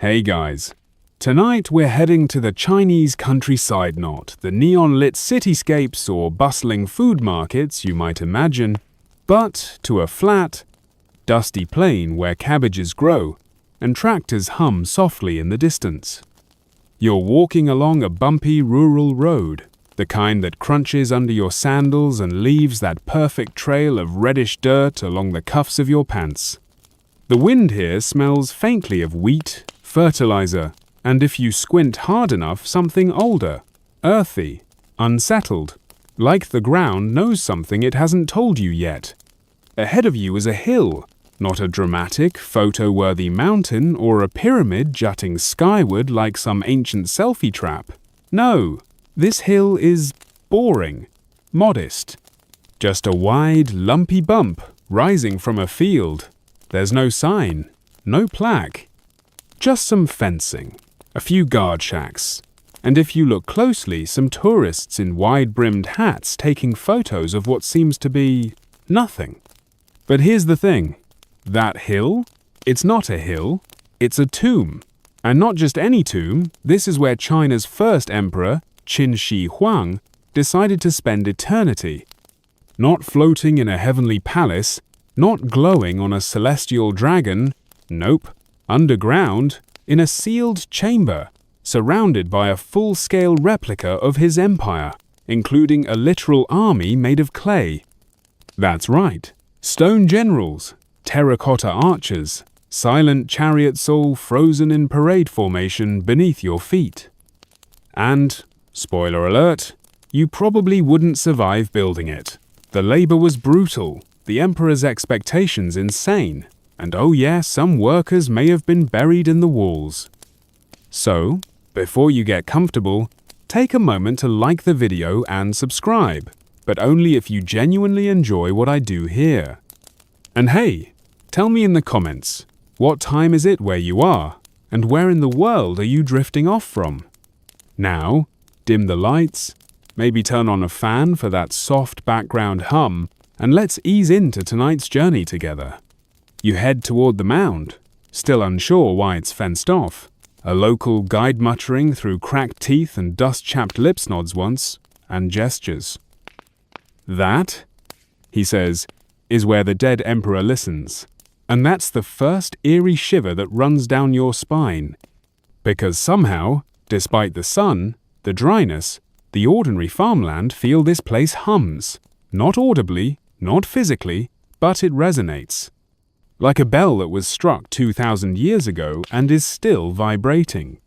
Hey guys, tonight we're heading to the Chinese countryside, not the neon-lit cityscapes or bustling food markets you might imagine, but to a flat, dusty plain where cabbages grow and tractors hum softly in the distance. You're walking along a bumpy rural road, the kind that crunches under your sandals and leaves that perfect trail of reddish dirt along the cuffs of your pants. The wind here smells faintly of wheat, fertilizer, and if you squint hard enough, something older, earthy, unsettled, like the ground knows something it hasn't told you yet. Ahead of you is a hill, not a dramatic, photo-worthy mountain or a pyramid jutting skyward like some ancient selfie trap. No, this hill is boring, modest. Just a wide, lumpy bump rising from a field. There's no sign, no plaque. Just some fencing, a few guard shacks, and if you look closely, some tourists in wide-brimmed hats taking photos of what seems to be nothing. But here's the thing. That hill? It's not a hill, it's a tomb. And not just any tomb, this is where China's first emperor, Qin Shi Huang, decided to spend eternity. Not floating in a heavenly palace, not glowing on a celestial dragon, nope, underground, in a sealed chamber, surrounded by a full-scale replica of his empire, including a literal army made of clay. That's right, stone generals, terracotta archers, silent chariots all frozen in parade formation beneath your feet. And, spoiler alert, you probably wouldn't survive building it. The labor was brutal, the emperor's expectations insane, and oh yeah, some workers may have been buried in the walls. So, before you get comfortable, take a moment to like the video and subscribe, but only if you genuinely enjoy what I do here. And hey, tell me in the comments, what time is it where you are, and where in the world are you drifting off from? Now, dim the lights, maybe turn on a fan for that soft background hum, and let's ease into tonight's journey together. You head toward the mound, still unsure why it's fenced off, a local guide muttering through cracked teeth and dust-chapped lips nods once, and gestures. That, he says, is where the dead emperor listens. And that's the first eerie shiver that runs down your spine. Because somehow, despite the sun, the dryness, the ordinary farmland feel this place hums. Not audibly, not physically, but it resonates. Like a bell that was struck 2,000 years ago and is still vibrating.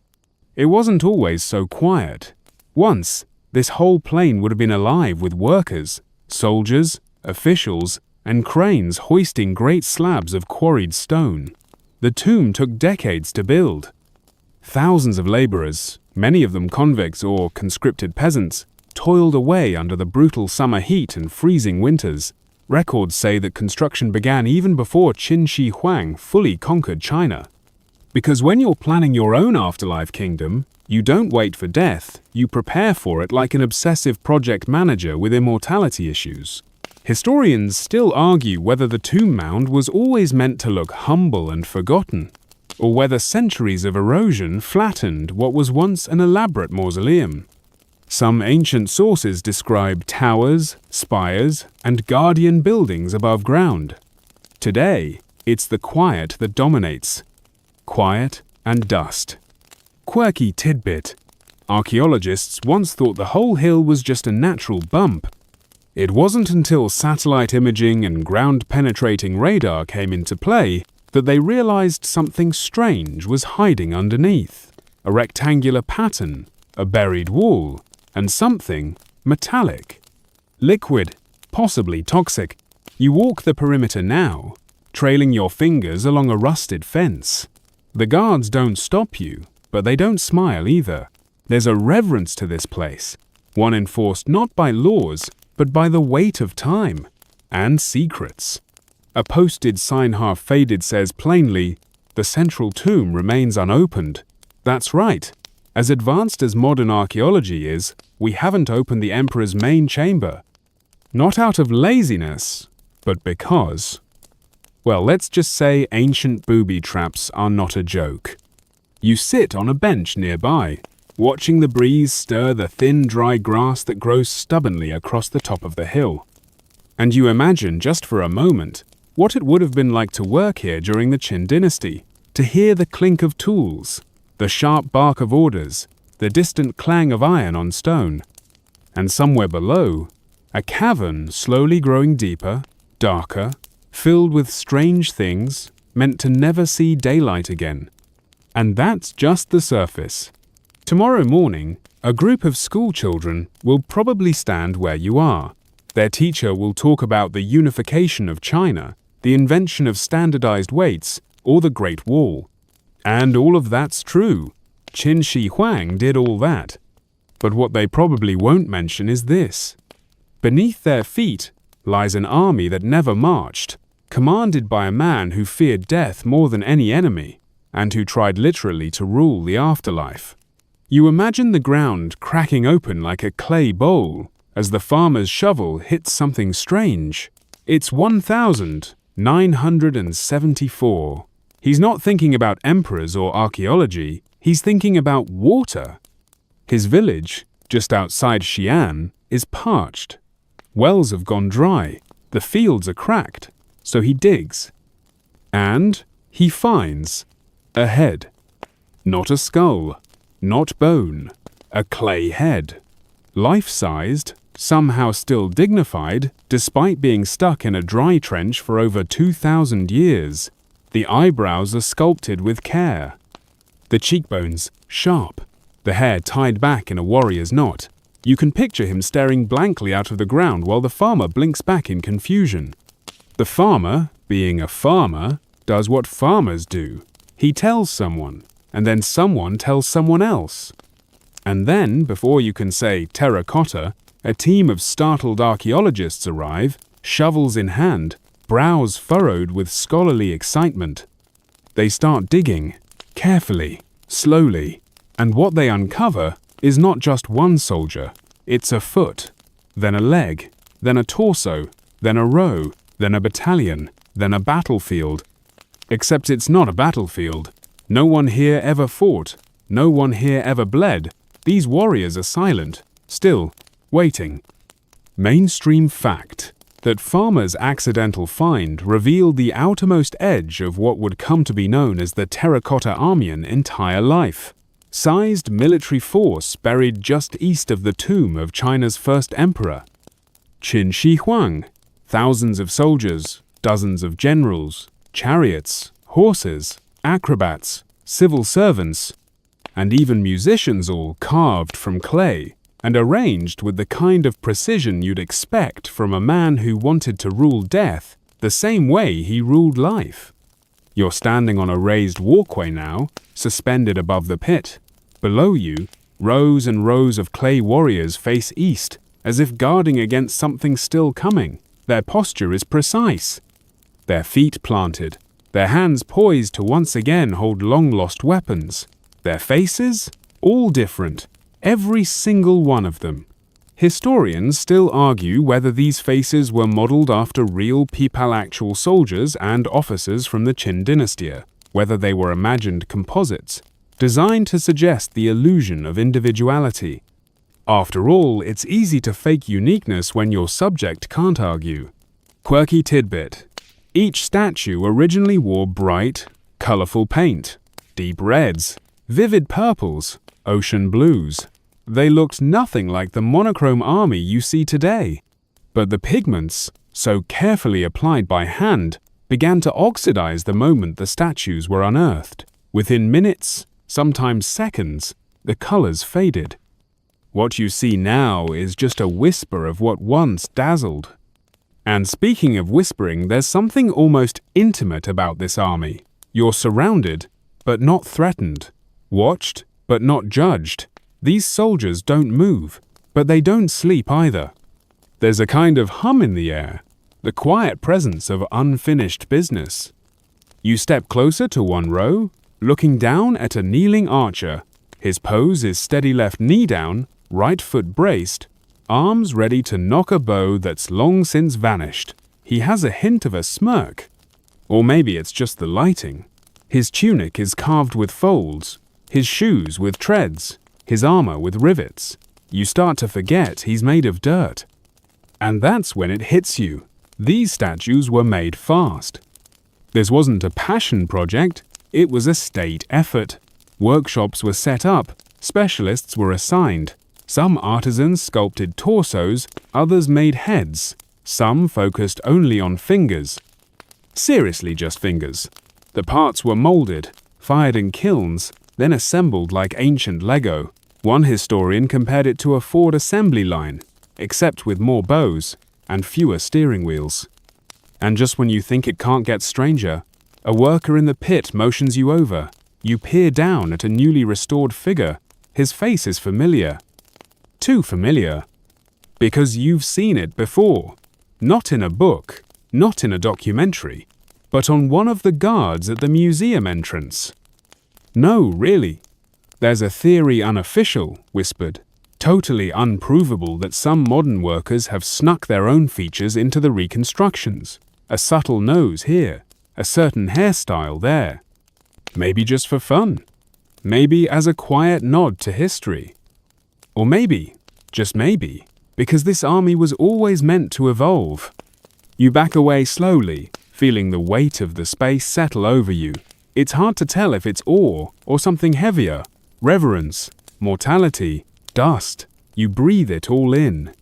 It wasn't always so quiet. Once, this whole plain would have been alive with workers, soldiers, officials, and cranes hoisting great slabs of quarried stone. The tomb took decades to build. Thousands of laborers, many of them convicts or conscripted peasants, toiled away under the brutal summer heat and freezing winters. Records say that construction began even before Qin Shi Huang fully conquered China. Because when you're planning your own afterlife kingdom, you don't wait for death, you prepare for it like an obsessive project manager with immortality issues. Historians still argue whether the tomb mound was always meant to look humble and forgotten, or whether centuries of erosion flattened what was once an elaborate mausoleum. Some ancient sources describe towers, spires, and guardian buildings above ground. Today, it's the quiet that dominates. Quiet and dust. Quirky tidbit. Archaeologists once thought the whole hill was just a natural bump. It wasn't until satellite imaging and ground-penetrating radar came into play that they realized something strange was hiding underneath. A rectangular pattern, a buried wall, and something metallic. Liquid, possibly toxic. You walk the perimeter now, trailing your fingers along a rusted fence. The guards don't stop you, but they don't smile either. There's a reverence to this place, one enforced not by laws, but by the weight of time and secrets. A posted sign half faded says plainly, the central tomb remains unopened. That's right. As advanced as modern archaeology is, we haven't opened the emperor's main chamber. Not out of laziness, but because, well, let's just say ancient booby traps are not a joke. You sit on a bench nearby, watching the breeze stir the thin, dry grass that grows stubbornly across the top of the hill. And you imagine just for a moment what it would have been like to work here during the Qin dynasty, to hear the clink of tools, the sharp bark of orders, the distant clang of iron on stone. And somewhere below, a cavern slowly growing deeper, darker, filled with strange things, meant to never see daylight again. And that's just the surface. Tomorrow morning, a group of school children will probably stand where you are. Their teacher will talk about the unification of China, the invention of standardized weights, or the Great Wall. And all of that's true. Qin Shi Huang did all that. But what they probably won't mention is this. Beneath their feet lies an army that never marched, commanded by a man who feared death more than any enemy, and who tried literally to rule the afterlife. You imagine the ground cracking open like a clay bowl as the farmer's shovel hits something strange. It's 1974. He's not thinking about emperors or archaeology, he's thinking about water. His village, just outside Xi'an, is parched. Wells have gone dry, the fields are cracked, so he digs. And he finds a head. Not a skull, not bone, a clay head. Life-sized, somehow still dignified, despite being stuck in a dry trench for over 2,000 years. The eyebrows are sculpted with care. The cheekbones, sharp. The hair tied back in a warrior's knot. You can picture him staring blankly out of the ground while the farmer blinks back in confusion. The farmer, being a farmer, does what farmers do. He tells someone, and then someone tells someone else. And then, before you can say terracotta, a team of startled archaeologists arrive, shovels in hand, brows furrowed with scholarly excitement. They start digging, carefully, slowly, and what they uncover is not just one soldier. It's a foot, then a leg, then a torso, then a row, then a battalion, then a battlefield. Except it's not a battlefield. No one here ever fought. No one here ever bled. These warriors are silent, still, waiting. Mainstream fact that farmer's accidental find revealed the outermost edge of what would come to be known as the Terracotta Armyan entire life. Sized military force buried just east of the tomb of China's first emperor. Qin Shi Huang, thousands of soldiers, dozens of generals, chariots, horses, acrobats, civil servants, and even musicians, all carved from clay and arranged with the kind of precision you'd expect from a man who wanted to rule death the same way he ruled life. You're standing on a raised walkway now, suspended above the pit. Below you, rows and rows of clay warriors face east, as if guarding against something still coming. Their posture is precise. Their feet planted, their hands poised to once again hold long-lost weapons. Their faces? All different, every single one of them. Historians still argue whether these faces were modeled after real actual soldiers and officers from the Qin dynasty, whether they were imagined composites, designed to suggest the illusion of individuality. After all, it's easy to fake uniqueness when your subject can't argue. Quirky tidbit. Each statue originally wore bright, colorful paint, deep reds, vivid purples, ocean blues. They looked nothing like the monochrome army you see today. But the pigments, so carefully applied by hand, began to oxidize the moment the statues were unearthed. Within minutes, sometimes seconds, the colors faded. What you see now is just a whisper of what once dazzled. And speaking of whispering, there's something almost intimate about this army. You're surrounded, but not threatened. Watched, but not judged. These soldiers don't move, but they don't sleep either. There's a kind of hum in the air, the quiet presence of unfinished business. You step closer to one row, looking down at a kneeling archer. His pose is steady left knee down, right foot braced, arms ready to knock a bow that's long since vanished. He has a hint of a smirk. Or maybe it's just the lighting. His tunic is carved with folds, his shoes with treads, his armor with rivets. You start to forget he's made of dirt. And that's when it hits you. These statues were made fast. This wasn't a passion project, it was a state effort. Workshops were set up, specialists were assigned. Some artisans sculpted torsos, others made heads. Some focused only on fingers. Seriously, just fingers. The parts were molded, fired in kilns, then assembled like ancient Lego. One historian compared it to a Ford assembly line, except with more bows and fewer steering wheels. And just when you think it can't get stranger, a worker in the pit motions you over. You peer down at a newly restored figure. His face is familiar. Too familiar. Because you've seen it before. Not in a book, not in a documentary, but on one of the guards at the museum entrance. No, really. There's a theory unofficial, whispered, totally unprovable, that some modern workers have snuck their own features into the reconstructions. A subtle nose here, a certain hairstyle there. Maybe just for fun. Maybe as a quiet nod to history. Or maybe, just maybe, because this army was always meant to evolve. You back away slowly, feeling the weight of the space settle over you. It's hard to tell if it's awe or something heavier. Reverence, mortality, dust. You breathe it all in.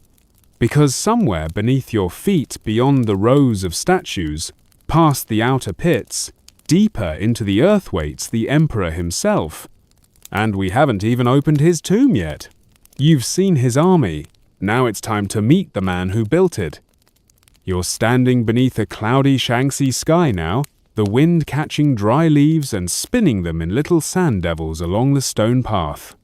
Because somewhere beneath your feet, beyond the rows of statues, past the outer pits, deeper into the earth waits the emperor himself. And we haven't even opened his tomb yet. You've seen his army. Now it's time to meet the man who built it. You're standing beneath a cloudy Shaanxi sky now, the wind catching dry leaves and spinning them in little sand devils along the stone path.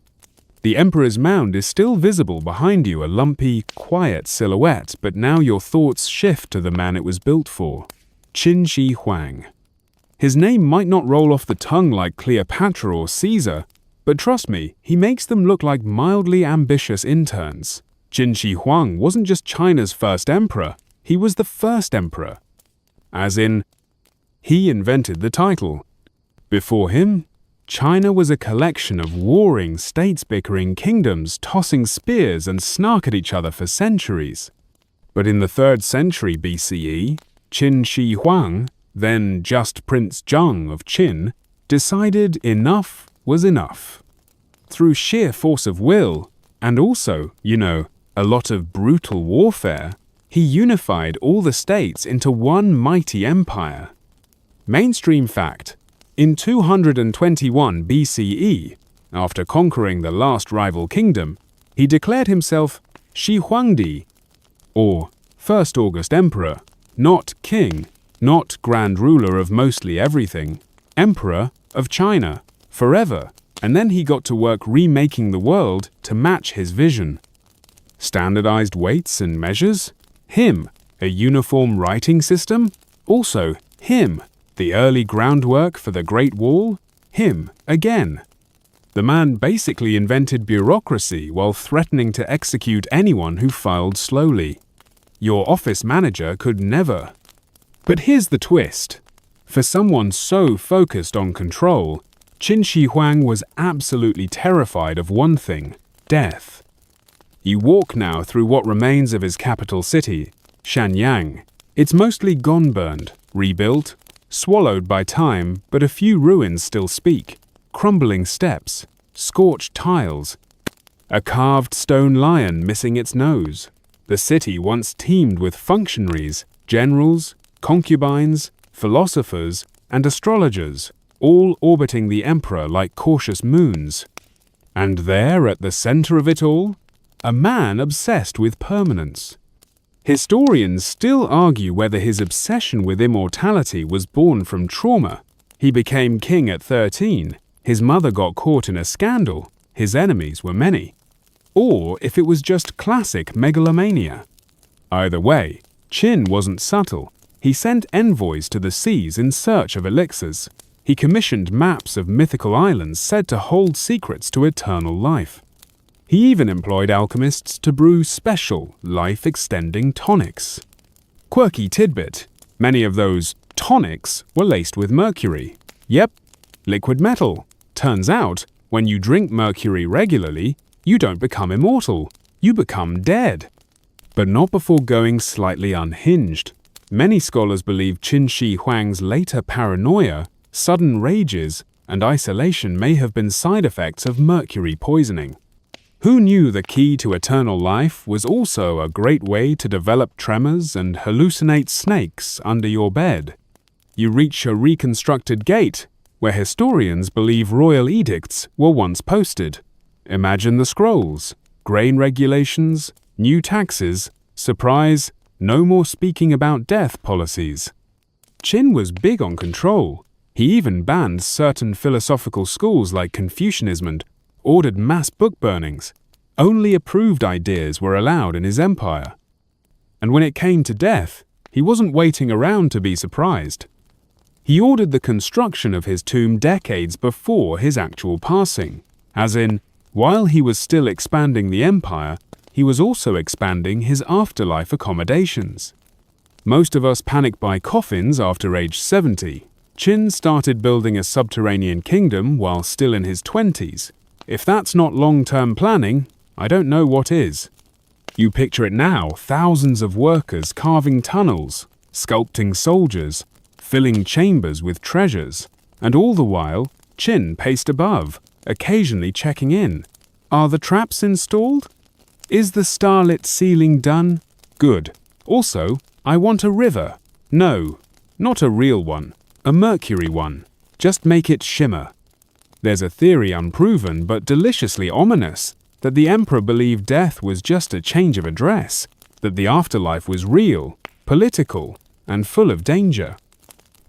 The emperor's mound is still visible behind you, a lumpy, quiet silhouette, but now your thoughts shift to the man it was built for, Qin Shi Huang. His name might not roll off the tongue like Cleopatra or Caesar, but trust me, he makes them look like mildly ambitious interns. Qin Shi Huang wasn't just China's first emperor, he was the first emperor. As in, he invented the title. Before him, China was a collection of warring, states-bickering kingdoms tossing spears and snark at each other for centuries. But in the 3rd century BCE, Qin Shi Huang, then just Prince Zheng of Qin, decided enough was enough. Through sheer force of will, and also, a lot of brutal warfare, he unified all the states into one mighty empire. Mainstream fact: in 221 BCE, after conquering the last rival kingdom, he declared himself Shi Huangdi, or First August Emperor, not king, not grand ruler of mostly everything, emperor of China, forever, and then he got to work remaking the world to match his vision. Standardized weights and measures? Him. A uniform writing system? Also him. The early groundwork for the Great Wall? Him again. The man basically invented bureaucracy while threatening to execute anyone who filed slowly. Your office manager could never. But here's the twist. For someone so focused on control, Qin Shi Huang was absolutely terrified of one thing: death. You walk now through what remains of his capital city, Shanyang. It's mostly gone-burned, rebuilt, swallowed by time, but a few ruins still speak. Crumbling steps, scorched tiles, a carved stone lion missing its nose. The city once teemed with functionaries, generals, concubines, philosophers, and astrologers, all orbiting the emperor like cautious moons. And there, at the center of it all, a man obsessed with permanence. Historians still argue whether his obsession with immortality was born from trauma. He became king at 13, his mother got caught in a scandal, his enemies were many. Or if it was just classic megalomania. Either way, Qin wasn't subtle. He sent envoys to the seas in search of elixirs. He commissioned maps of mythical islands said to hold secrets to eternal life. He even employed alchemists to brew special, life-extending tonics. Quirky tidbit: many of those tonics were laced with mercury. Yep, liquid metal. Turns out, When you drink mercury regularly, you don't become immortal, you become dead. But not before going slightly unhinged. Many scholars believe Qin Shi Huang's later paranoia, sudden rages, and isolation may have been side effects of mercury poisoning. Who knew the key to eternal life was also a great way to develop tremors and hallucinate snakes under your bed? You reach a reconstructed gate, where historians believe royal edicts were once posted. Imagine the scrolls, grain regulations, new taxes, surprise, no more speaking about death policies. Qin was big on control. He even banned certain philosophical schools like Confucianism and ordered mass book burnings. Only approved ideas were allowed in his empire. And when it came to death, he wasn't waiting around to be surprised. He ordered the construction of his tomb decades before his actual passing, as in, while he was still expanding the empire, he was also expanding his afterlife accommodations. Most of us panic buy coffins after age 70. Qin started building a subterranean kingdom while still in his 20s. If that's not long-term planning, I don't know what is. You picture it now, thousands of workers carving tunnels, sculpting soldiers, filling chambers with treasures, and all the while, Qin paced above, occasionally checking in. Are the traps installed? Is the starlit ceiling done? Good. Also, I want a river. No, not a real one. A mercury one. Just make it shimmer. There's a theory unproven but deliciously ominous that the emperor believed death was just a change of address, that the afterlife was real, political, and full of danger.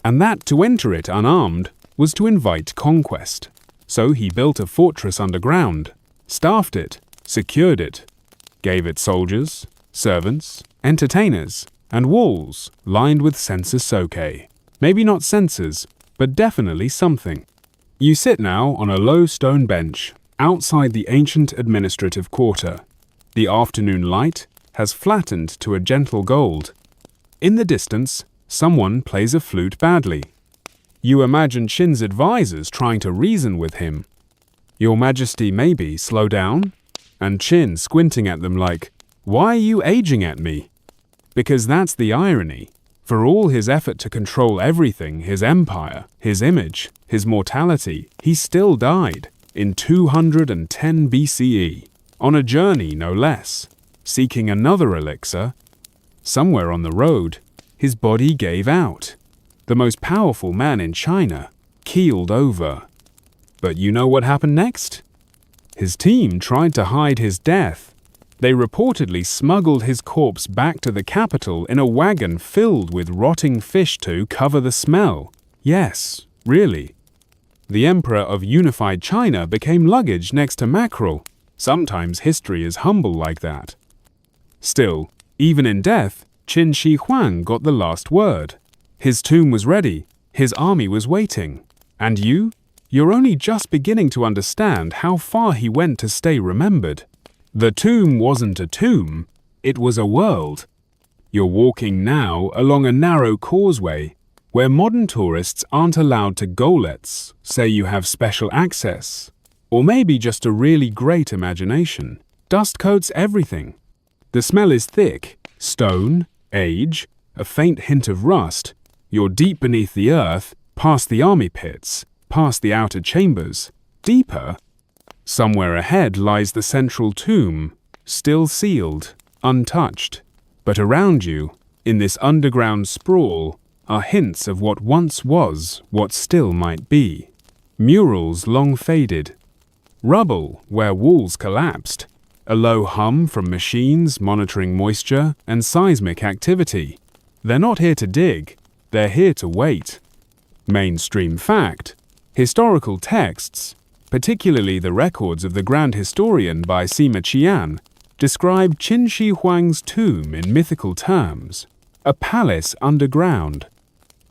And that to enter it unarmed was to invite conquest. So he built a fortress underground, staffed it, secured it, gave it soldiers, servants, entertainers, and walls lined with censer soke. Maybe not censers, but definitely something. You sit now on a low stone bench outside the ancient administrative quarter. The afternoon light has flattened to a gentle gold. In the distance, someone plays a flute badly. You imagine Qin's advisors trying to reason with him. Your Majesty, maybe, slow down? And Qin squinting at them like, why are you aging at me? Because that's the irony. For all his effort to control everything, his empire, his image, his mortality, he still died in 210 BCE, on a journey no less, seeking another elixir. Somewhere on the road, his body gave out. The most powerful man in China keeled over. But you know what happened next? His team tried to hide his death. They reportedly smuggled his corpse back to the capital in a wagon filled with rotting fish to cover the smell. Yes, really. The emperor of unified China became luggage next to mackerel. Sometimes history is humble like that. Still, even in death, Qin Shi Huang got the last word. His tomb was ready, his army was waiting. And you're only just beginning to understand how far he went to stay remembered. The tomb wasn't a tomb, it was a world. You're walking now along a narrow causeway where modern tourists aren't allowed to go. Let's say you have special access, or maybe just a really great imagination. Dust coats everything. The smell is thick, stone, age, a faint hint of rust. You're deep beneath the earth, past the army pits, past the outer chambers. Deeper, somewhere ahead lies the central tomb, still sealed, untouched. But around you, in this underground sprawl, are hints of what once was, what still might be. Murals long faded. Rubble where walls collapsed. A low hum from machines monitoring moisture and seismic activity. They're not here to dig, they're here to wait. Mainstream fact. Historical texts, particularly the records of the Grand Historian by Sima Qian, describe Qin Shi Huang's tomb in mythical terms, a palace underground.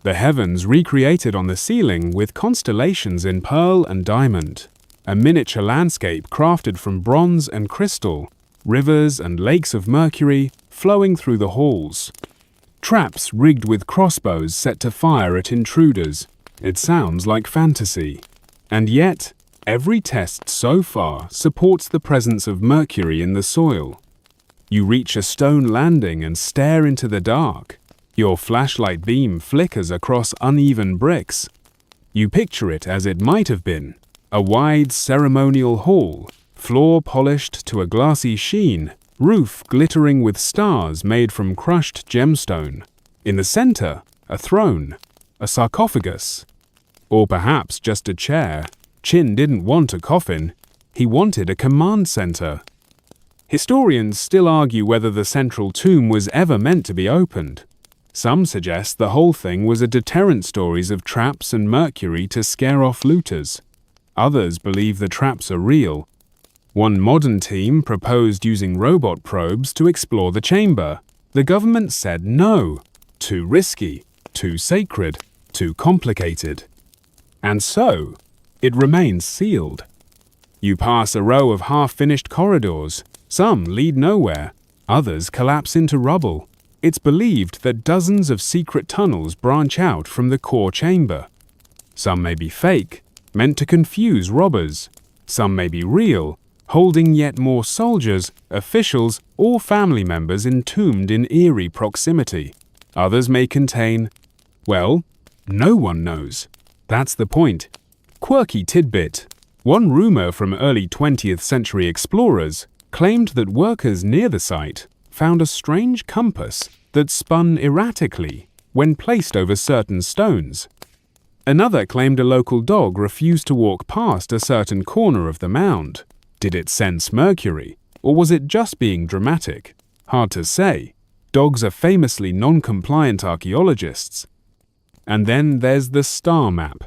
The heavens recreated on the ceiling with constellations in pearl and diamond, a miniature landscape crafted from bronze and crystal, rivers and lakes of mercury flowing through the halls. Traps rigged with crossbows set to fire at intruders. It sounds like fantasy. And yet, Every test so far supports the presence of mercury in the soil. You reach a stone landing and stare into the dark. Your flashlight beam flickers across uneven bricks. You picture it as it might have been, a wide ceremonial hall, floor polished to a glassy sheen, roof glittering with stars made from crushed gemstone. In the center, a throne, a sarcophagus, or perhaps just a chair. Qin didn't want a coffin, he wanted a command center. Historians still argue whether the central tomb was ever meant to be opened. Some suggest the whole thing was a deterrent stories of traps and mercury to scare off looters. Others believe the traps are real. One modern team proposed using robot probes to explore the chamber. The government said no, too risky, too sacred, too complicated. And so, it remains sealed. You pass a row of half-finished corridors. Some lead nowhere, others collapse into rubble. It's believed that dozens of secret tunnels branch out from the core chamber. Some may be fake, meant to confuse robbers. Some may be real, holding yet more soldiers, officials, or family members entombed in eerie proximity. Others may contain, well, no one knows. That's the point. Quirky tidbit. One rumor from early 20th century explorers claimed that workers near the site found a strange compass that spun erratically when placed over certain stones. Another claimed a local dog refused to walk past a certain corner of the mound. Did it sense mercury, or was it just being dramatic? Hard to say. Dogs are famously non-compliant archaeologists. And then there's the star map.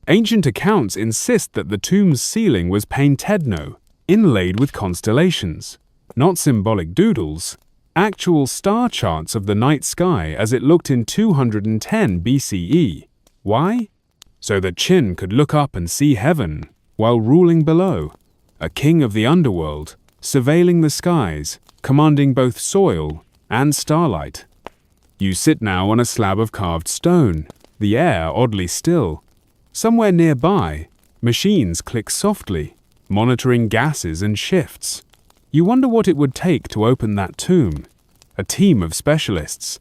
Ancient accounts insist that the tomb's ceiling was paintedno, inlaid with constellations. Not symbolic doodles, actual star charts of the night sky as it looked in 210 BCE. Why? So that Qin could look up and see heaven while ruling below, a king of the underworld, surveilling the skies, commanding both soil and starlight. You sit now on a slab of carved stone, the air oddly still. Somewhere nearby, machines click softly, monitoring gases and shifts. You wonder what it would take to open that tomb. A team of specialists.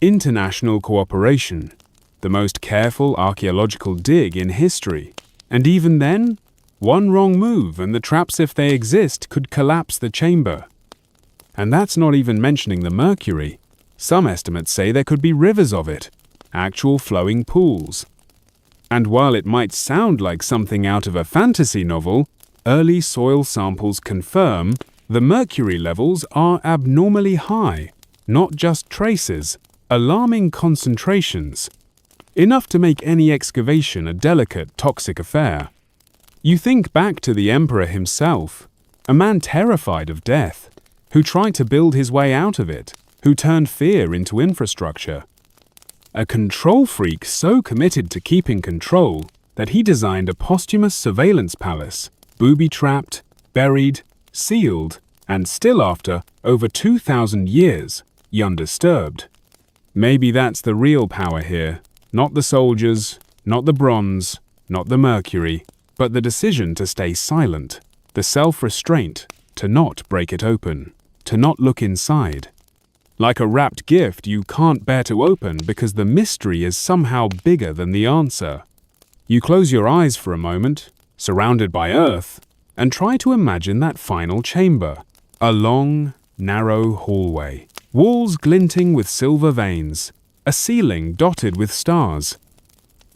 International cooperation. The most careful archaeological dig in history. And even then, one wrong move and the traps, if they exist, could collapse the chamber. And that's not even mentioning the mercury. Some estimates say there could be rivers of it, actual flowing pools. And while it might sound like something out of a fantasy novel, early soil samples confirm the mercury levels are abnormally high, not just traces, alarming concentrations. Enough to make any excavation a delicate, toxic affair. You think back to the emperor himself, a man terrified of death, who tried to build his way out of it, who turned fear into infrastructure. A control freak so committed to keeping control that he designed a posthumous surveillance palace, booby-trapped, buried, sealed, and still after over 2,000 years, undisturbed. Maybe that's the real power here, not the soldiers, not the bronze, not the mercury, but the decision to stay silent, the self-restraint to not break it open, to not look inside. Like a wrapped gift you can't bear to open because the mystery is somehow bigger than the answer. You close your eyes for a moment, surrounded by earth, and try to imagine that final chamber. A long, narrow hallway, walls glinting with silver veins, a ceiling dotted with stars,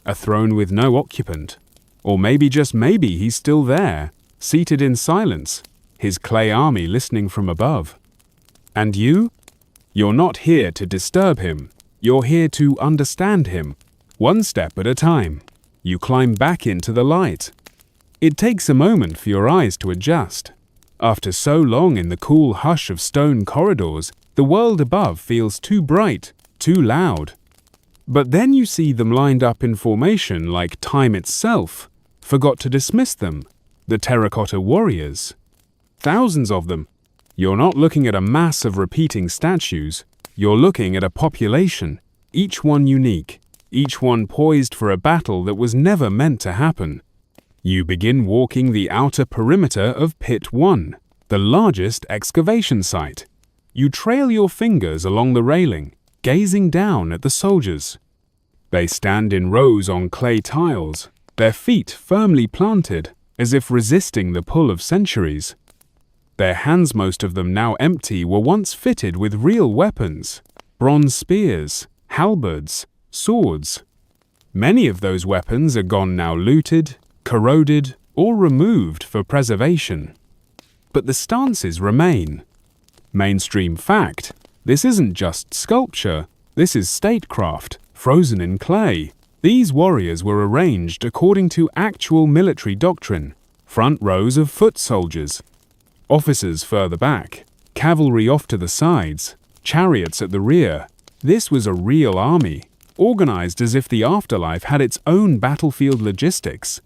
a throne with no occupant, or maybe just maybe he's still there, seated in silence, his clay army listening from above. And you? You're not here to disturb him, you're here to understand him, one step at a time. You climb back into the light. It takes a moment for your eyes to adjust. After so long in the cool hush of stone corridors, the world above feels too bright, too loud. But then you see them lined up in formation like time itself, forgot to dismiss them, the terracotta warriors. Thousands of them. You're not looking at a mass of repeating statues, you're looking at a population, each one unique, each one poised for a battle that was never meant to happen. You begin walking the outer perimeter of Pit 1, the largest excavation site. You trail your fingers along the railing, gazing down at the soldiers. They stand in rows on clay tiles, their feet firmly planted, as if resisting the pull of centuries. Their hands, most of them now empty, were once fitted with real weapons: bronze spears, halberds, swords. Many of those weapons are gone now, looted, corroded, or removed for preservation. But the stances remain. Mainstream fact: this isn't just sculpture, this is statecraft, frozen in clay. These warriors were arranged according to actual military doctrine: front rows of foot soldiers, officers further back, cavalry off to the sides, chariots at the rear. This was a real army, organized as if the afterlife had its own battlefield logistics.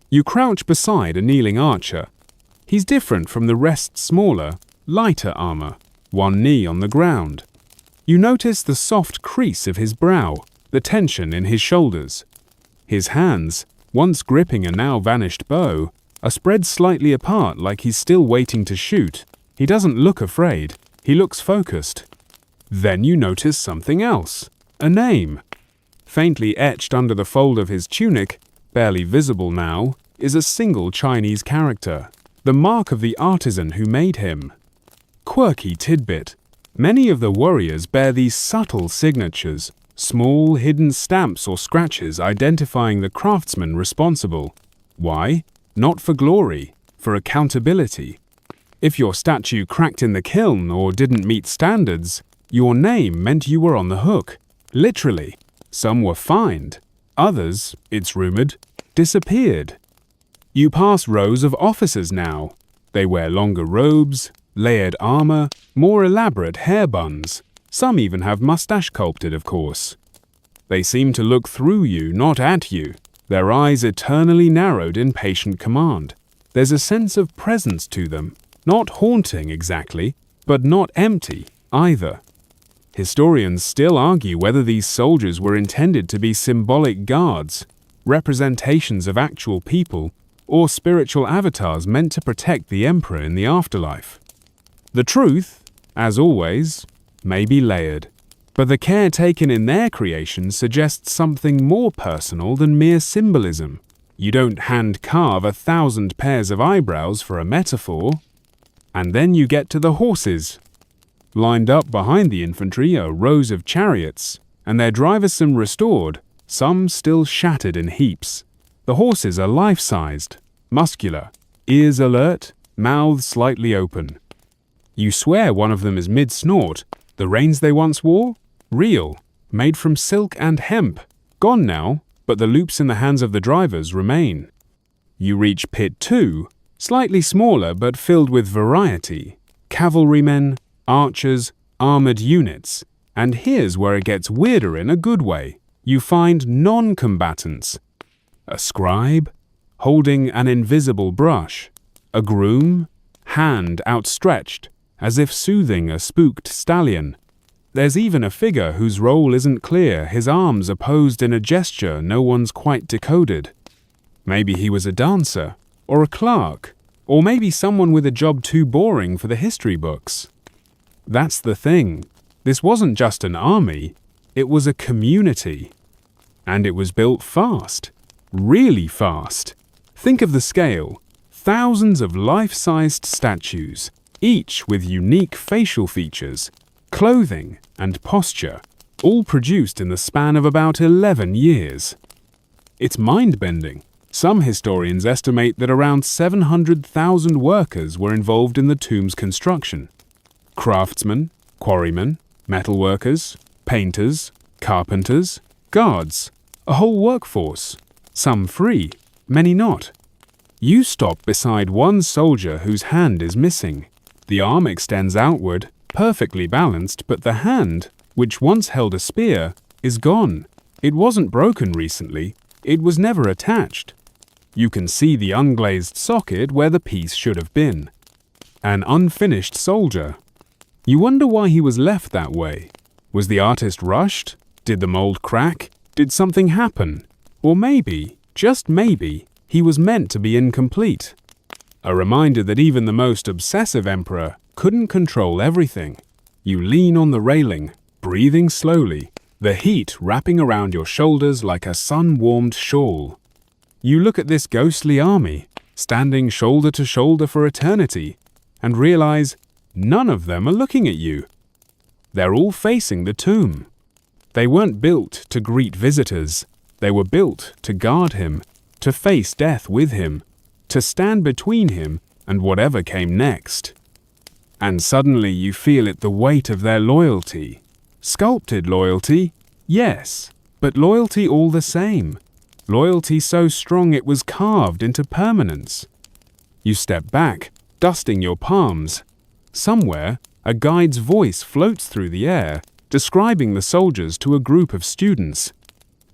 You crouch beside a kneeling archer. He's different from the rest's smaller, lighter armor, one knee on the ground. You notice the soft crease of his brow, the tension in his shoulders. His hands, once gripping a now vanished bow, are spread slightly apart like he's still waiting to shoot. He doesn't look afraid, he looks focused. Then you notice something else: a name. Faintly etched under the fold of his tunic, barely visible now, is a single Chinese character, the mark of the artisan who made him. Quirky tidbit: many of the warriors bear these subtle signatures, small hidden stamps or scratches identifying the craftsman responsible. Why? Not for glory, for accountability. If your statue cracked in the kiln or didn't meet standards, your name meant you were on the hook, literally. Some were fined, others, it's rumored, disappeared. You pass rows of officers now. They wear longer robes, layered armor, more elaborate hair buns. Some even have mustache sculpted, of course. They seem to look through you, not at you, their eyes eternally narrowed in patient command. There's a sense of presence to them, not haunting exactly, but not empty either. Historians still argue whether these soldiers were intended to be symbolic guards, representations of actual people, or spiritual avatars meant to protect the emperor in the afterlife. The truth, as always, may be layered, but the care taken in their creation suggests something more personal than mere symbolism. You don't hand-carve 1,000 pairs of eyebrows for a metaphor. And then you get to the horses. Lined up behind the infantry are rows of chariots, and their drivers some restored, some still shattered in heaps. The horses are life-sized, muscular, ears alert, mouths slightly open. You swear one of them is mid-snort. The reins they once wore? Real, made from silk and hemp. Gone now, but the loops in the hands of the drivers remain. You reach Pit 2, slightly smaller but filled with variety. Cavalrymen, archers, armored units. And here's where it gets weirder in a good way. You find non-combatants. A scribe, holding an invisible brush. A groom, hand outstretched, as if soothing a spooked stallion. There's even a figure whose role isn't clear, his arms are posed in a gesture no one's quite decoded. Maybe he was a dancer, or a clerk, or maybe someone with a job too boring for the history books. That's the thing. This wasn't just an army, it was a community. And it was built fast. Really fast. Think of the scale. Thousands of life-sized statues, each with unique facial features, clothing, and posture, all produced in the span of about 11 years. It's mind-bending. Some historians estimate that around 700,000 workers were involved in the tomb's construction. Craftsmen, quarrymen, metalworkers, painters, carpenters, guards, a whole workforce, some free, many not. You stop beside one soldier whose hand is missing. The arm extends outward, perfectly balanced, but the hand, which once held a spear, is gone. It wasn't broken recently, it was never attached. You can see the unglazed socket where the piece should have been. An unfinished soldier. You wonder why he was left that way. Was the artist rushed? Did the mold crack? Did something happen? Or maybe, just maybe, he was meant to be incomplete. A reminder that even the most obsessive emperor couldn't control everything. You lean on the railing, breathing slowly, the heat wrapping around your shoulders like a sun-warmed shawl. You look at this ghostly army, standing shoulder to shoulder for eternity, and realize none of them are looking at you. They're all facing the tomb. They weren't built to greet visitors. They were built to guard him, to face death with him, to stand between him and whatever came next. And suddenly you feel it, the weight of their loyalty. Sculpted loyalty, yes, but loyalty all the same. Loyalty so strong it was carved into permanence. You step back, dusting your palms. Somewhere, a guide's voice floats through the air, describing the soldiers to a group of students.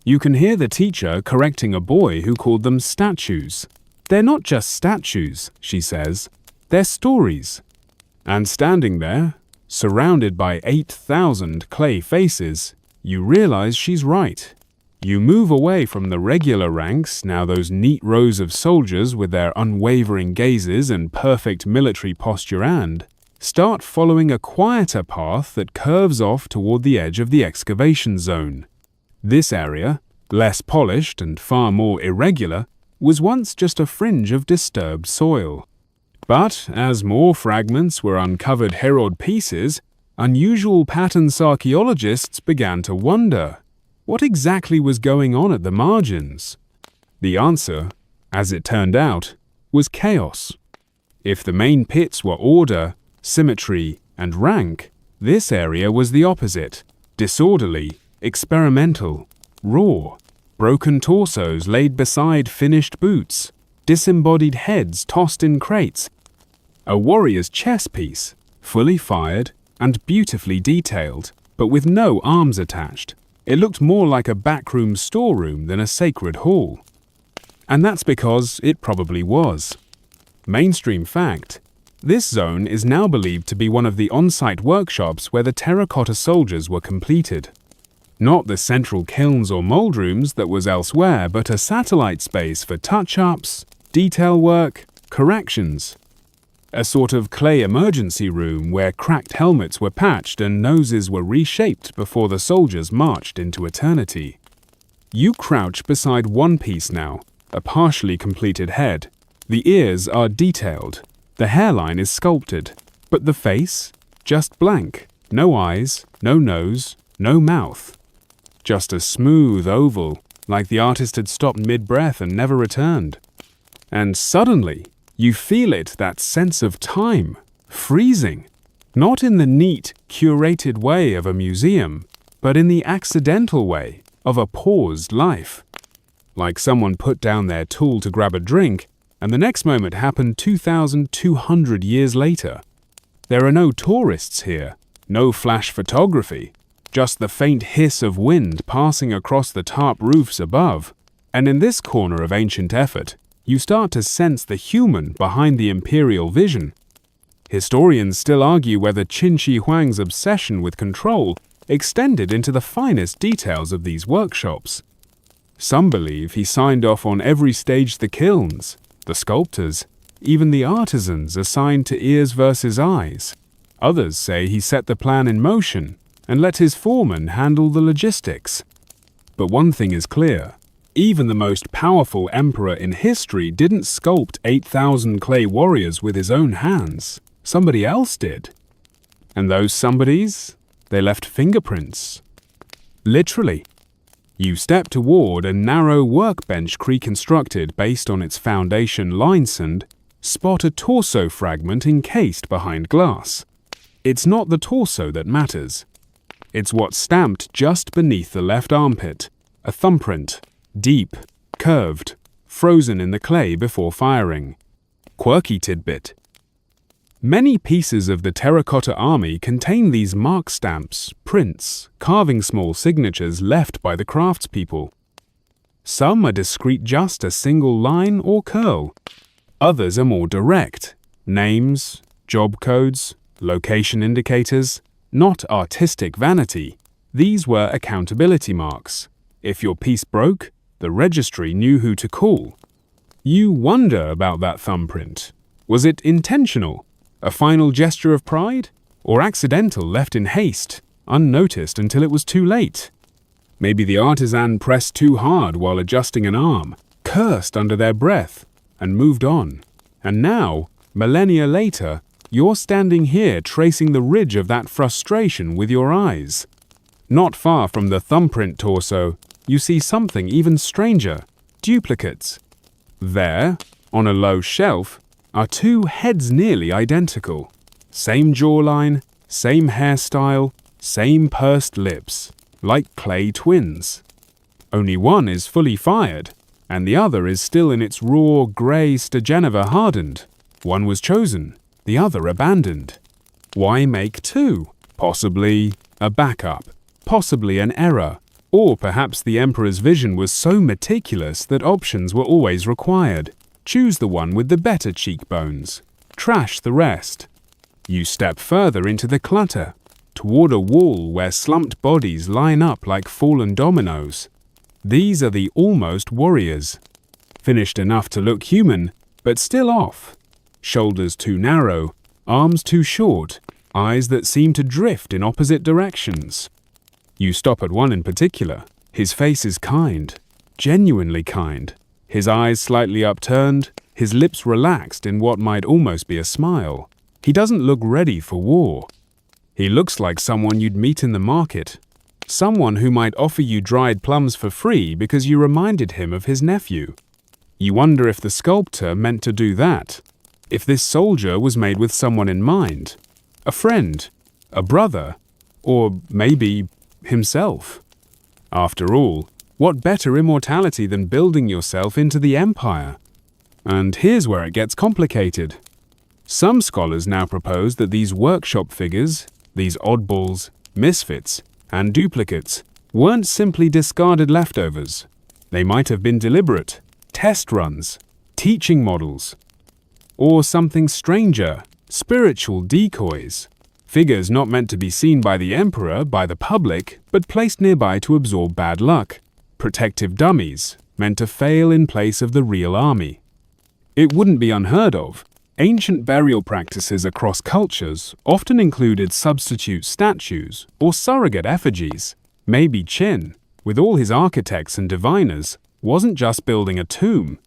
You can hear the teacher correcting a boy who called them statues. They're not just statues, she says. They're stories. And standing there, surrounded by 8,000 clay faces, you realize she's right. You move away from the regular ranks, now those neat rows of soldiers with their unwavering gazes and perfect military posture, and start following a quieter path that curves off toward the edge of the excavation zone. This area, less polished and far more irregular, was once just a fringe of disturbed soil. But as more fragments were uncovered Herod pieces, unusual patterns archaeologists began to wonder, what exactly was going on at the margins? The answer, as it turned out, was chaos. If the main pits were order, symmetry, and rank, this area was the opposite: disorderly, experimental, raw, broken torsos laid beside finished boots, disembodied heads tossed in crates, a warrior's chess piece, fully fired and beautifully detailed, but with no arms attached. It looked more like a backroom storeroom than a sacred hall. And that's because it probably was. Mainstream fact: this zone is now believed to be one of the on-site workshops where the terracotta soldiers were completed. Not the central kilns or mold rooms that was elsewhere, but a satellite space for touch-ups, detail work, corrections. A sort of clay emergency room where cracked helmets were patched and noses were reshaped before the soldiers marched into eternity. You crouch beside one piece now, a partially completed head. The ears are detailed, the hairline is sculpted, but the face? Just blank. No eyes, no nose, no mouth. Just a smooth oval, like the artist had stopped mid-breath and never returned. And suddenly, you feel it, that sense of time, freezing. Not in the neat, curated way of a museum, but in the accidental way of a paused life. Like someone put down their tool to grab a drink, and the next moment happened 2,200 years later. There are no tourists here, no flash photography, just the faint hiss of wind passing across the tarp roofs above. And in this corner of ancient effort, you start to sense the human behind the imperial vision. Historians still argue whether Qin Shi Huang's obsession with control extended into the finest details of these workshops. Some believe he signed off on every stage: the kilns, the sculptors, even the artisans assigned to ears versus eyes. Others say he set the plan in motion and let his foreman handle the logistics. But one thing is clear: even the most powerful emperor in history didn't sculpt 8,000 clay warriors with his own hands. Somebody else did. And those somebodies, they left fingerprints. Literally. You step toward a narrow workbench reconstructed based on its foundation limestone, spot a torso fragment encased behind glass. It's not the torso that matters. It's what's stamped just beneath the left armpit, a thumbprint. Deep, curved, frozen in the clay before firing. Quirky tidbit. Many pieces of the terracotta army contain these mark stamps, prints, carving small signatures left by the craftspeople. Some are discreet, just a single line or curl. Others are more direct. Names, job codes, location indicators. Not artistic vanity. These were accountability marks. If your piece broke, the registry knew who to call. You wonder about that thumbprint. Was it intentional? A final gesture of pride? Or accidental, left in haste, unnoticed until it was too late? Maybe the artisan pressed too hard while adjusting an arm, cursed under their breath, and moved on. And now, millennia later, you're standing here tracing the ridge of that frustration with your eyes. Not far from the thumbprint torso, you see something even stranger: duplicates. There, on a low shelf, are two heads nearly identical. Same jawline, same hairstyle, same pursed lips, like clay twins. Only one is fully fired, and the other is still in its raw, grey Stagenova hardened. One was chosen, the other abandoned. Why make two? Possibly a backup, possibly an error, or perhaps the Emperor's vision was so meticulous that options were always required. Choose the one with the better cheekbones. Trash the rest. You step further into the clutter, toward a wall where slumped bodies line up like fallen dominoes. These are the almost warriors. Finished enough to look human, but still off. Shoulders too narrow, arms too short, eyes that seem to drift in opposite directions. You stop at one in particular. His face is kind, genuinely kind. His eyes slightly upturned, his lips relaxed in what might almost be a smile. He doesn't look ready for war. He looks like someone you'd meet in the market. Someone who might offer you dried plums for free because you reminded him of his nephew. You wonder if the sculptor meant to do that. If this soldier was made with someone in mind. A friend, a brother, or maybe himself. After all, what better immortality than building yourself into the empire? And here's where it gets complicated. Some scholars now propose that these workshop figures, these oddballs, misfits, and duplicates, weren't simply discarded leftovers. They might have been deliberate, test runs, teaching models, or something stranger, spiritual decoys. Figures not meant to be seen by the emperor, by the public, but placed nearby to absorb bad luck. Protective dummies, meant to fail in place of the real army. It wouldn't be unheard of. Ancient burial practices across cultures often included substitute statues or surrogate effigies. Maybe Qin, with all his architects and diviners, wasn't just building a tomb.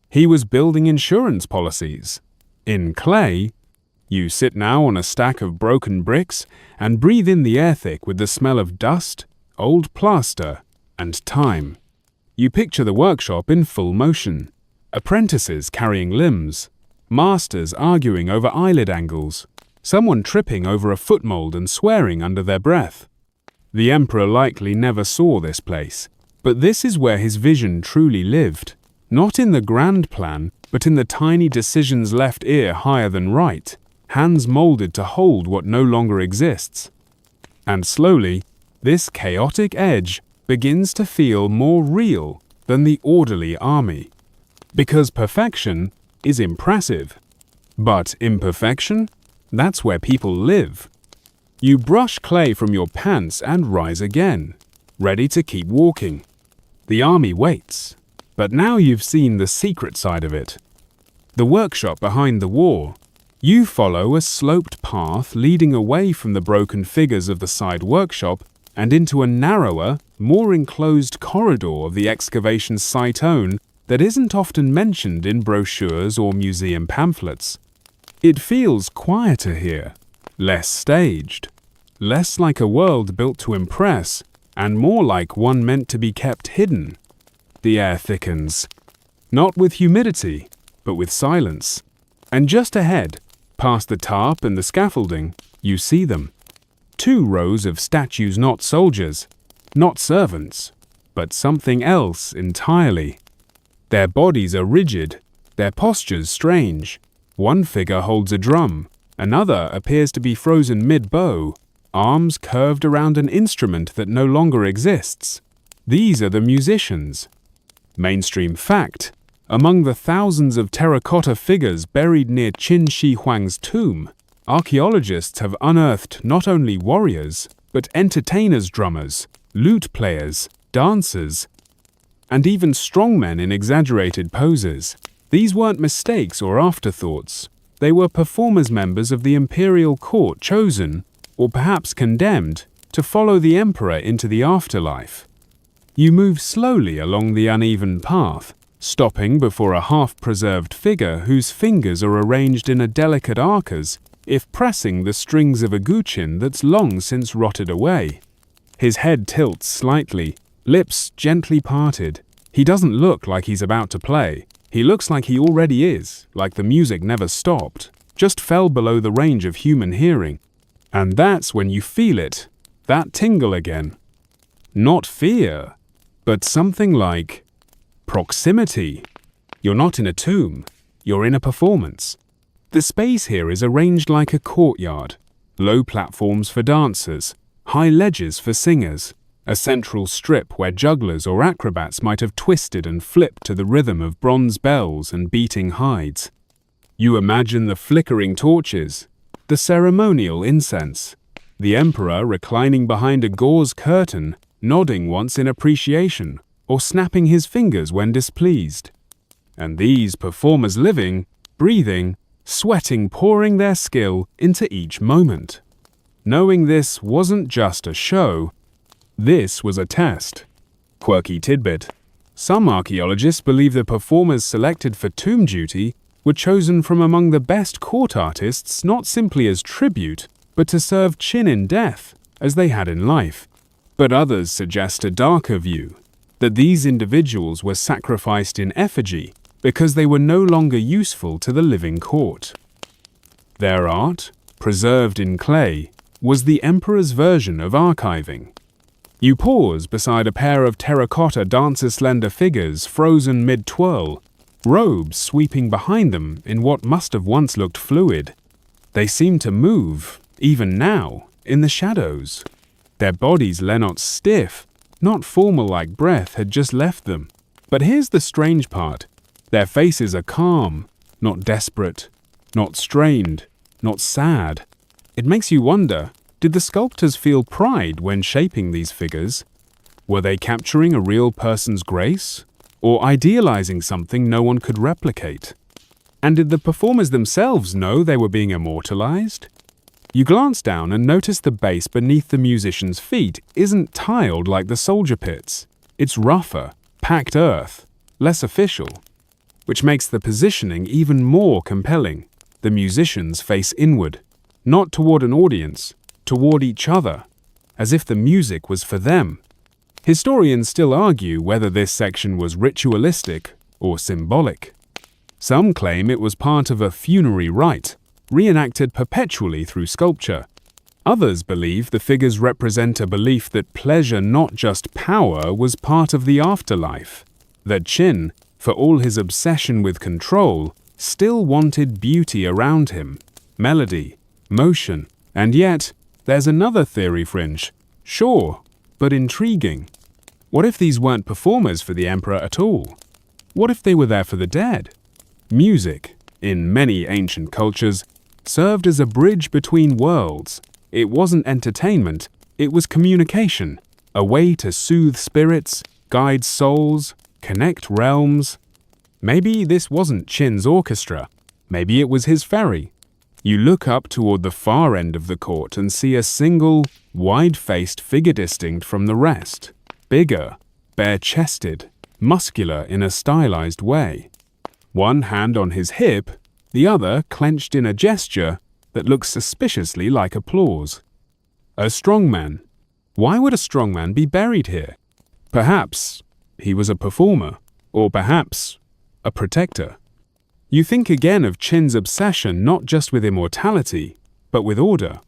He was building insurance policies. In clay, you sit now on a stack of broken bricks and breathe in the air thick with the smell of dust, old plaster, and time. You picture the workshop in full motion. Apprentices carrying limbs, masters arguing over eyelid angles, someone tripping over a footmold and swearing under their breath. The emperor likely never saw this place, but this is where his vision truly lived. Not in the grand plan, but in the tiny decisions left ear higher than right, hands molded to hold what no longer exists. And slowly, this chaotic edge begins to feel more real than the orderly army. Because perfection is impressive. But imperfection? That's where people live. You brush clay from your pants and rise again, ready to keep walking. The army waits. But now you've seen the secret side of it. The workshop behind the wall. You follow a sloped path leading away from the broken figures of the side workshop and into a narrower, more enclosed corridor of the excavation's site own that isn't often mentioned in brochures or museum pamphlets. It feels quieter here, less staged, less like a world built to impress, and more like one meant to be kept hidden. The air thickens, not with humidity, but with silence. And just ahead, past the tarp and the scaffolding, you see them. 2 rows of statues, not soldiers, not servants, but something else entirely. Their bodies are rigid, their postures strange. One figure holds a drum, another appears to be frozen mid-bow, arms curved around an instrument that no longer exists. These are the musicians. Mainstream fact: among the thousands of terracotta figures buried near Qin Shi Huang's tomb, archaeologists have unearthed not only warriors, but entertainers, drummers, lute players, dancers, and even strongmen in exaggerated poses. These weren't mistakes or afterthoughts. They were performers, members of the imperial court chosen, or perhaps condemned, to follow the emperor into the afterlife. You move slowly along the uneven path, stopping before a half-preserved figure whose fingers are arranged in a delicate arc as if pressing the strings of a guqin that's long since rotted away. His head tilts slightly, lips gently parted. He doesn't look like he's about to play. He looks like he already is, like the music never stopped, just fell below the range of human hearing. And that's when you feel it, that tingle again. Not fear, but something like proximity. You're not in a tomb, you're in a performance. The space here is arranged like a courtyard, low platforms for dancers, high ledges for singers, a central strip where jugglers or acrobats might have twisted and flipped to the rhythm of bronze bells and beating hides. You imagine the flickering torches, the ceremonial incense, the emperor reclining behind a gauze curtain, nodding once in appreciation, or snapping his fingers when displeased. And these performers living, breathing, sweating, pouring their skill into each moment. Knowing this wasn't just a show, this was a test. Quirky tidbit. Some archaeologists believe the performers selected for tomb duty were chosen from among the best court artists not simply as tribute, but to serve Qin in death, as they had in life. But others suggest a darker view, that these individuals were sacrificed in effigy because they were no longer useful to the living court. Their art, preserved in clay, was the emperor's version of archiving. You pause beside a pair of terracotta dancer-slender figures frozen mid-twirl, robes sweeping behind them in what must have once looked fluid. They seem to move, even now, in the shadows. Their bodies lay not stiff, not formal like breath had just left them. But here's the strange part. Their faces are calm, not desperate, not strained, not sad. It makes you wonder, did the sculptors feel pride when shaping these figures? Were they capturing a real person's grace, or idealizing something no one could replicate? And did the performers themselves know they were being immortalized? You glance down and notice the base beneath the musician's feet isn't tiled like the soldier pits. It's rougher, packed earth, less official, which makes the positioning even more compelling. The musicians face inward, not toward an audience, toward each other, as if the music was for them. Historians still argue whether this section was ritualistic or symbolic. Some claim it was part of a funerary rite, reenacted perpetually through sculpture. Others believe the figures represent a belief that pleasure, not just power, was part of the afterlife, that Qin, for all his obsession with control, still wanted beauty around him, melody, motion, and yet, there's another theory fringe. Sure, but intriguing. What if these weren't performers for the emperor at all? What if they were there for the dead? Music, in many ancient cultures, served as a bridge between worlds. It wasn't entertainment, it was communication, a way to soothe spirits, guide souls, connect realms. Maybe this wasn't Qin's orchestra. Maybe it was his ferry. You look up toward the far end of the court and see a single, wide-faced figure distinct from the rest. Bigger, bare-chested, muscular in a stylized way. One hand on his hip, the other clenched in a gesture that looks suspiciously like applause. A strongman. Why would a strongman be buried here? Perhaps he was a performer, or perhaps a protector. You think again of Qin's obsession not just with immortality, but with order.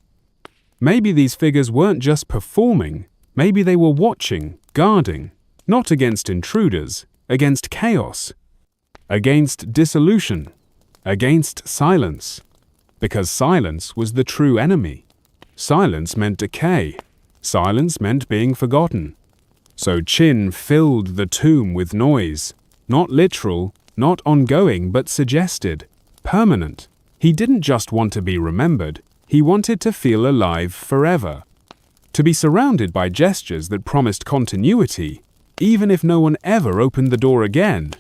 Maybe these figures weren't just performing, maybe they were watching, guarding, not against intruders, against chaos, against dissolution, against silence. Because silence was the true enemy. Silence meant decay. Silence meant being forgotten. So Qin filled the tomb with noise, not literal, not ongoing, but suggested, permanent. He didn't just want to be remembered, he wanted to feel alive forever. To be surrounded by gestures that promised continuity, even if no one ever opened the door again.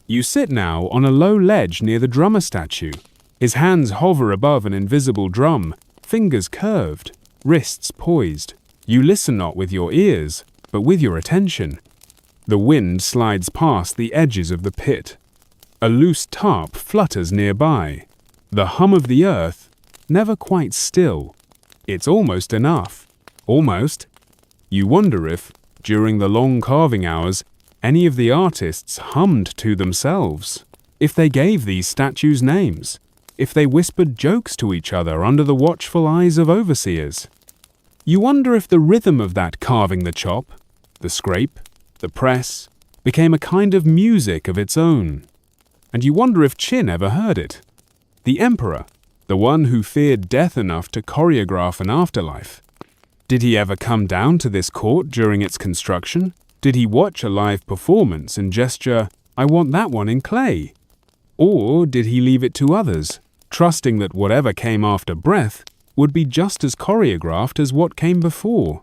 You sit now on a low ledge near the drummer statue. His hands hover above an invisible drum, fingers curved, wrists poised. You listen not with your ears, but with your attention. The wind slides past the edges of the pit. A loose tarp flutters nearby. The hum of the earth, never quite still. It's almost enough. Almost. You wonder if, during the long carving hours, any of the artists hummed to themselves. If they gave these statues names. If they whispered jokes to each other under the watchful eyes of overseers. You wonder if the rhythm of that carving the chop, the scrape, the press, became a kind of music of its own. And you wonder if Qin ever heard it. The emperor, the one who feared death enough to choreograph an afterlife. Did he ever come down to this court during its construction? Did he watch a live performance and gesture, "I want that one in clay"? Or did he leave it to others, trusting that whatever came after breath would be just as choreographed as what came before?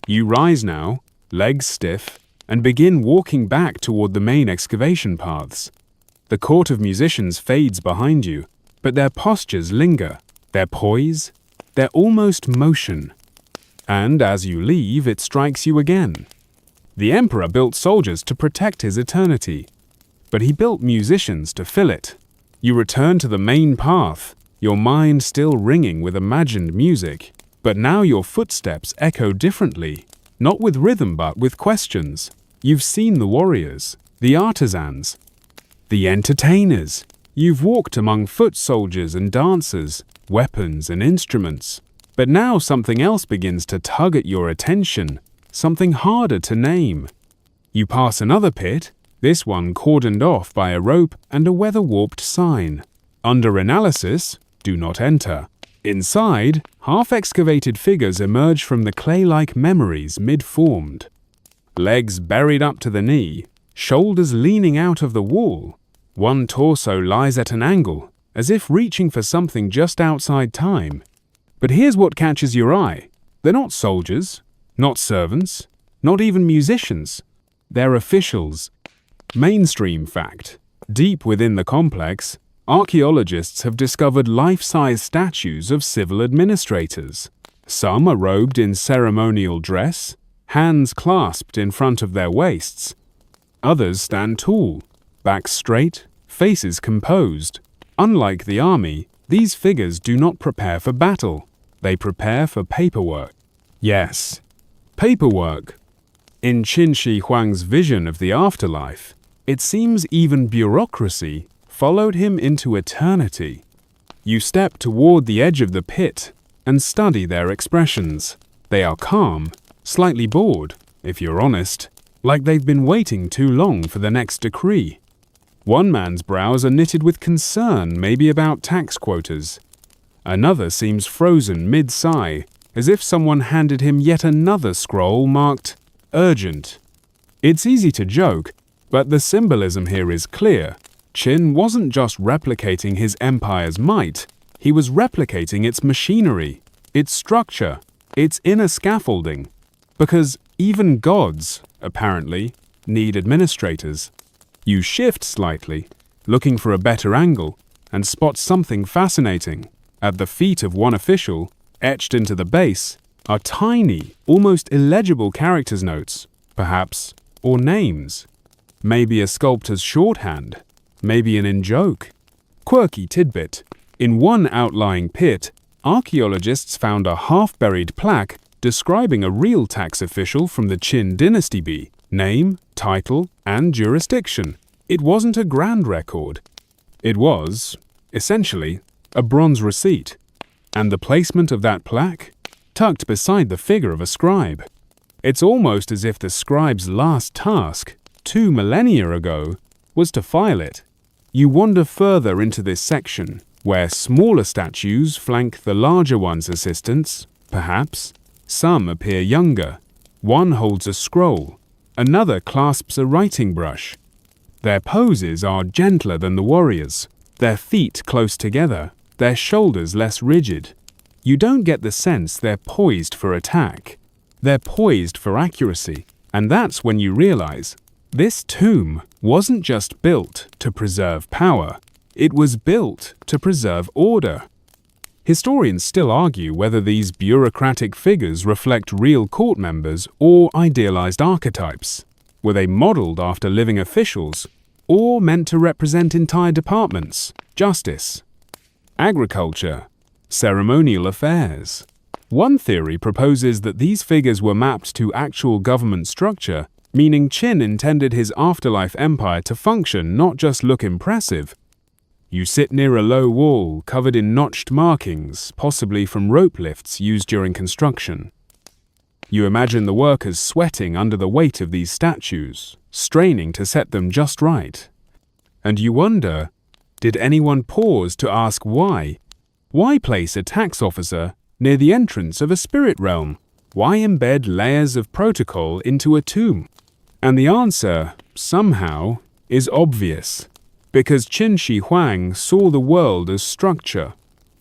You rise now, legs stiff, and begin walking back toward the main excavation paths. The court of musicians fades behind you, but their postures linger, their poise, their almost motion. And as you leave, it strikes you again. The emperor built soldiers to protect his eternity, but he built musicians to fill it. You return to the main path, your mind still ringing with imagined music, but now your footsteps echo differently, not with rhythm but with questions. You've seen the warriors, the artisans, the entertainers. You've walked among foot soldiers and dancers, weapons and instruments. But now something else begins to tug at your attention, something harder to name. You pass another pit, this one cordoned off by a rope and a weather-warped sign. Under analysis, do not enter. Inside, half-excavated figures emerge from the clay-like memories mid-formed. Legs buried up to the knee, shoulders leaning out of the wall. One torso lies at an angle, as if reaching for something just outside time. But here's what catches your eye. They're not soldiers, not servants, not even musicians. They're officials. Mainstream fact. Deep within the complex, archaeologists have discovered life-size statues of civil administrators. Some are robed in ceremonial dress, hands clasped in front of their waists. Others stand tall, backs straight, faces composed. Unlike the army, these figures do not prepare for battle. They prepare for paperwork. Yes, paperwork. In Qin Shi Huang's vision of the afterlife, it seems even bureaucracy followed him into eternity. You step toward the edge of the pit and study their expressions. They are calm, slightly bored, if you're honest, like they've been waiting too long for the next decree. One man's brows are knitted with concern, maybe about tax quotas. Another seems frozen mid-sigh, as if someone handed him yet another scroll marked urgent. It's easy to joke, but the symbolism here is clear. Qin wasn't just replicating his empire's might, he was replicating its machinery, its structure, its inner scaffolding. Because even gods, apparently, need administrators. You shift slightly, looking for a better angle, and spot something fascinating. At the feet of one official, etched into the base, are tiny, almost illegible characters notes, perhaps, or names. Maybe a sculptor's shorthand, maybe an in-joke. Quirky tidbit. In one outlying pit, archaeologists found a half-buried plaque describing a real tax official from the Qin dynasty. Name, title, and jurisdiction. It wasn't a grand record. It was, essentially, a bronze receipt. And the placement of that plaque? Tucked beside the figure of a scribe. It's almost as if the scribe's last task, 2 millennia ago, was to file it. You wander further into this section, where smaller statues flank the larger one's assistants, perhaps. Some appear younger. One holds a scroll. Another clasps a writing brush. Their poses are gentler than the warriors, their feet close together, their shoulders less rigid. You don't get the sense they're poised for attack. They're poised for accuracy. And that's when you realize This tomb wasn't just built to preserve power, it was built to preserve order. Historians still argue whether these bureaucratic figures reflect real court members or idealized archetypes. Were they modeled after living officials, or meant to represent entire departments, justice, agriculture, ceremonial affairs? One theory proposes that these figures were mapped to actual government structure, meaning Qin intended his afterlife empire to function, not just look impressive. You sit near a low wall covered in notched markings, possibly from rope lifts used during construction. You imagine the workers sweating under the weight of these statues, straining to set them just right. And you wonder, did anyone pause to ask why? Why place a tax officer near the entrance of a spirit realm? Why embed layers of protocol into a tomb? And the answer, somehow, is obvious. Because Qin Shi Huang saw the world as structure.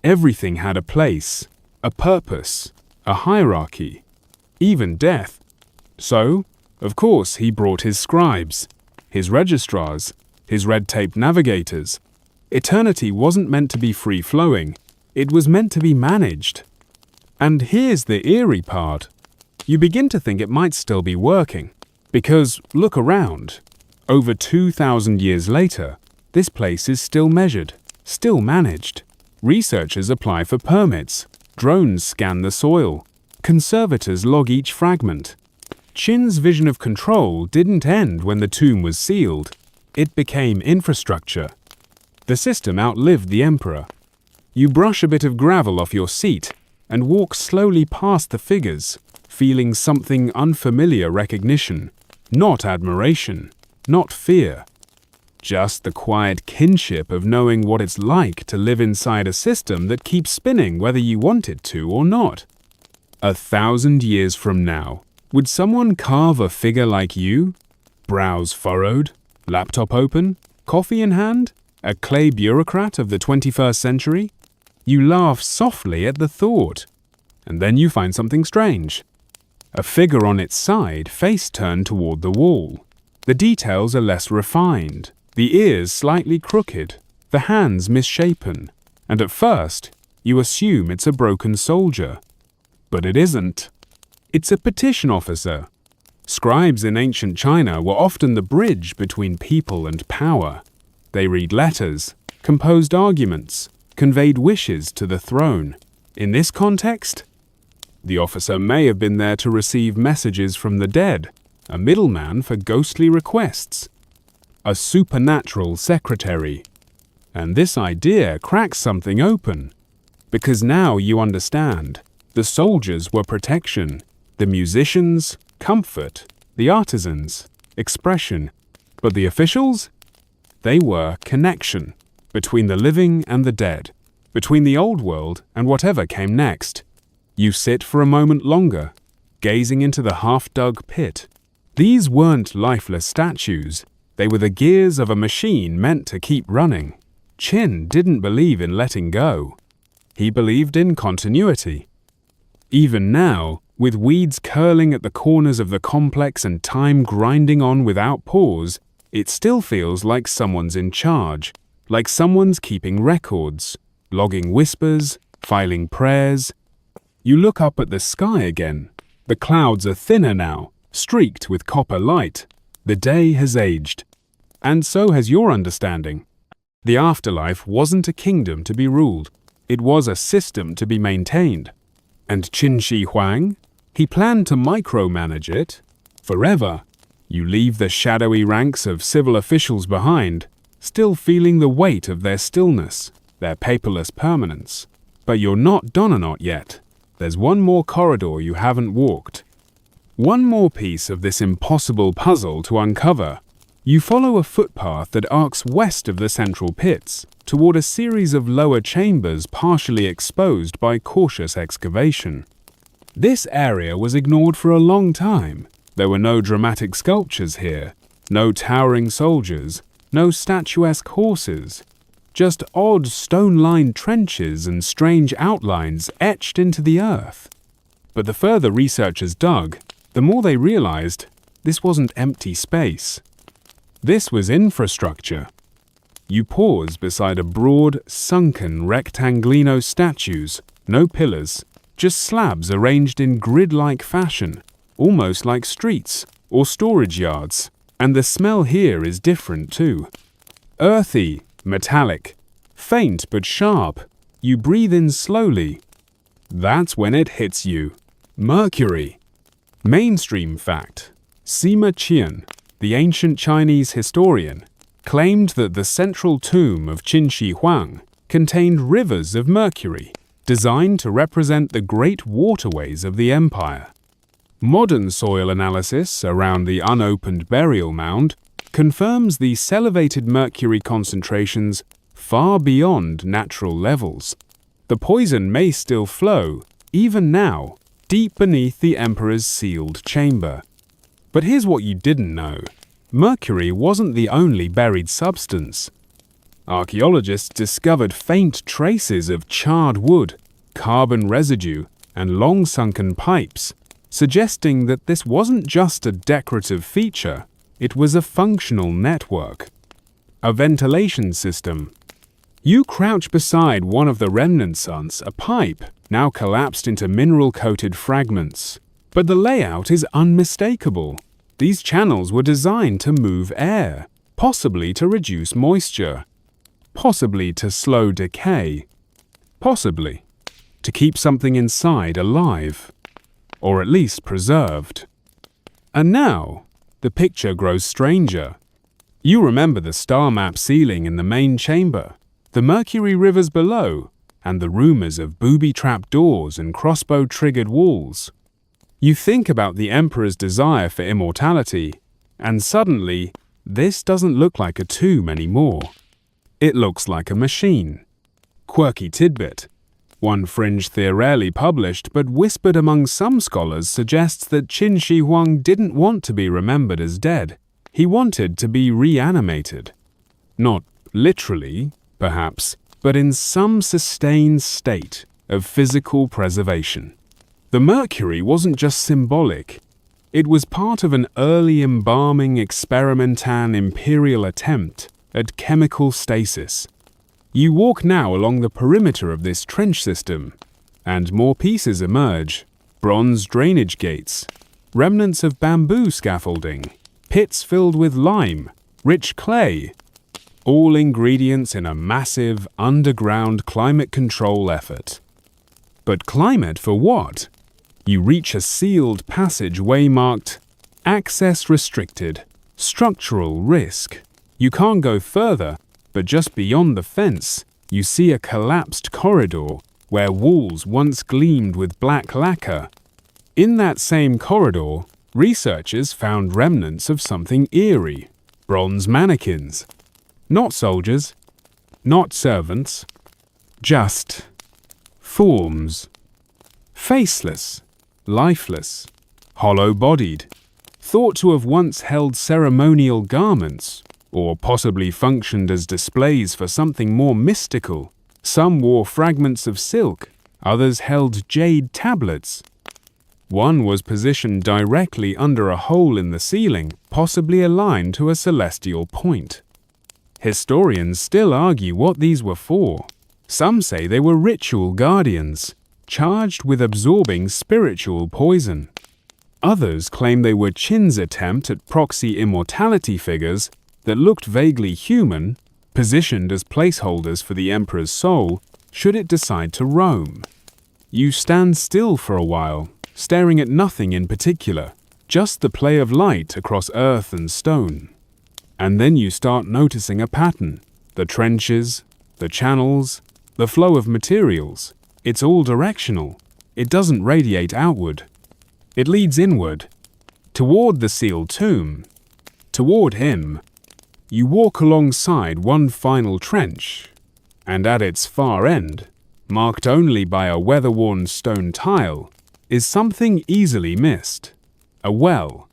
Everything had a place, a purpose, a hierarchy, even death. So, of course, he brought his scribes, his registrars, his red-tape navigators. Eternity wasn't meant to be free-flowing. It was meant to be managed. And here's the eerie part. You begin to think it might still be working. Because, look around. Over 2,000 years later, this place is still measured, still managed. Researchers apply for permits. Drones scan the soil. Conservators log each fragment. Qin's vision of control didn't end when the tomb was sealed. It became infrastructure. The system outlived the emperor. You brush a bit of gravel off your seat and walk slowly past the figures, feeling something unfamiliar recognition, not admiration, not fear. Just the quiet kinship of knowing what it's like to live inside a system that keeps spinning whether you want it to or not. 1,000 years from now, would someone carve a figure like you? Brows furrowed, laptop open, coffee in hand, a clay bureaucrat of the 21st century? You laugh softly at the thought, and then you find something strange. A figure on its side, face turned toward the wall. The details are less refined, the ears slightly crooked, the hands misshapen, and at first, you assume it's a broken soldier. But it isn't. It's a petition officer. Scribes in ancient China were often the bridge between people and power. They read letters, composed arguments, conveyed wishes to the throne. In this context, the officer may have been there to receive messages from the dead, a middleman for ghostly requests, a supernatural secretary. And this idea cracks something open, because now you understand. The soldiers were protection, the musicians, comfort, the artisans, expression. But the officials? They were connection between the living and the dead, between the old world and whatever came next. You sit for a moment longer, gazing into the half-dug pit. These weren't lifeless statues. They were the gears of a machine meant to keep running. Qin didn't believe in letting go. He believed in continuity. Even now, with weeds curling at the corners of the complex and time grinding on without pause, it still feels like someone's in charge, like someone's keeping records, logging whispers, filing prayers. You look up at the sky again. The clouds are thinner now, streaked with copper light. The day has aged. And so has your understanding. The afterlife wasn't a kingdom to be ruled. It was a system to be maintained. And Qin Shi Huang? He planned to micromanage it forever. You leave the shadowy ranks of civil officials behind, still feeling the weight of their stillness, their paperless permanence. But you're not Dononot yet. There's one more corridor you haven't walked. One more piece of this impossible puzzle to uncover. You follow a footpath that arcs west of the central pits, toward a series of lower chambers partially exposed by cautious excavation. This area was ignored for a long time. There were no dramatic sculptures here, no towering soldiers, no statuesque horses, just odd stone-lined trenches and strange outlines etched into the earth. But the further researchers dug, the more they realized this wasn't empty space. This was infrastructure. You pause beside a broad, sunken rectanglino statues, no pillars, just slabs arranged in grid-like fashion, almost like streets or storage yards. And the smell here is different too. Earthy, metallic, faint but sharp. You breathe in slowly. That's when it hits you. Mercury. Mainstream fact. Sima Qian, the ancient Chinese historian, claimed that the central tomb of Qin Shi Huang contained rivers of mercury, designed to represent the great waterways of the empire. Modern soil analysis around the unopened burial mound confirms these elevated mercury concentrations far beyond natural levels. The poison may still flow, even now, deep beneath the emperor's sealed chamber. But here's what you didn't know. Mercury wasn't the only buried substance. Archaeologists discovered faint traces of charred wood, carbon residue, and long-sunken pipes, suggesting that this wasn't just a decorative feature, it was a functional network. A ventilation system. You crouch beside one of the remnants, a pipe, now collapsed into mineral-coated fragments. But the layout is unmistakable. These channels were designed to move air, possibly to reduce moisture, possibly to slow decay, possibly to keep something inside alive, or at least preserved. And now, the picture grows stranger. You remember the star map ceiling in the main chamber, the mercury rivers below, and the rumors of booby-trapped doors and crossbow-triggered walls. You think about the emperor's desire for immortality, and suddenly, this doesn't look like a tomb anymore. It looks like a machine. Quirky tidbit. One fringe theory rarely published but whispered among some scholars suggests that Qin Shi Huang didn't want to be remembered as dead. He wanted to be reanimated. Not literally, perhaps, but in some sustained state of physical preservation. The mercury wasn't just symbolic. It was part of an early embalming experimentan imperial attempt at chemical stasis. You walk now along the perimeter of this trench system, and more pieces emerge. Bronze drainage gates, remnants of bamboo scaffolding, pits filled with lime, rich clay, all ingredients in a massive underground climate control effort. But climate for what? You reach a sealed passageway marked Access Restricted, Structural Risk. You can't go further, but just beyond the fence, you see a collapsed corridor where walls once gleamed with black lacquer. In that same corridor, researchers found remnants of something eerie. Bronze mannequins. Not soldiers, not servants, just forms. Faceless, lifeless, hollow-bodied, thought to have once held ceremonial garments, or possibly functioned as displays for something more mystical. Some wore fragments of silk, others held jade tablets. One was positioned directly under a hole in the ceiling, possibly aligned to a celestial point. Historians still argue what these were for. Some say they were ritual guardians, charged with absorbing spiritual poison. Others claim they were Qin's attempt at proxy immortality figures that looked vaguely human, positioned as placeholders for the emperor's soul should it decide to roam. You stand still for a while, staring at nothing in particular, just the play of light across earth and stone. And then you start noticing a pattern. The trenches, the channels, the flow of materials. It's all directional. It doesn't radiate outward. It leads inward, toward the sealed tomb, toward him. You walk alongside one final trench, and at its far end, marked only by a weather-worn stone tile, is something easily missed. A well.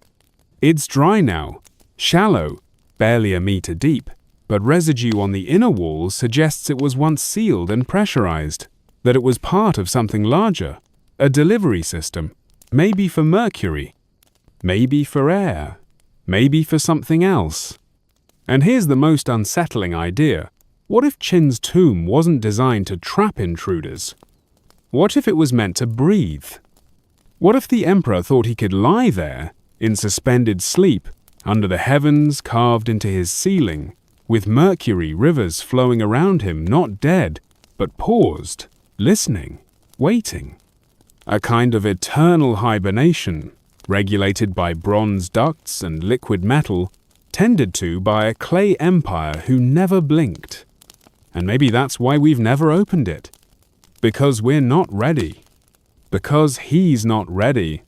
It's dry now, shallow, barely a meter deep, but residue on the inner walls suggests it was once sealed and pressurized, that it was part of something larger, a delivery system, maybe for mercury, maybe for air, maybe for something else. And here's the most unsettling idea. What if Qin's tomb wasn't designed to trap intruders? What if it was meant to breathe? What if the emperor thought he could lie there, in suspended sleep, under the heavens carved into his ceiling, with mercury rivers flowing around him, not dead, but paused, listening, waiting? A kind of eternal hibernation, regulated by bronze ducts and liquid metal, tended to by a clay empire who never blinked. And maybe that's why we've never opened it. Because we're not ready. Because he's not ready.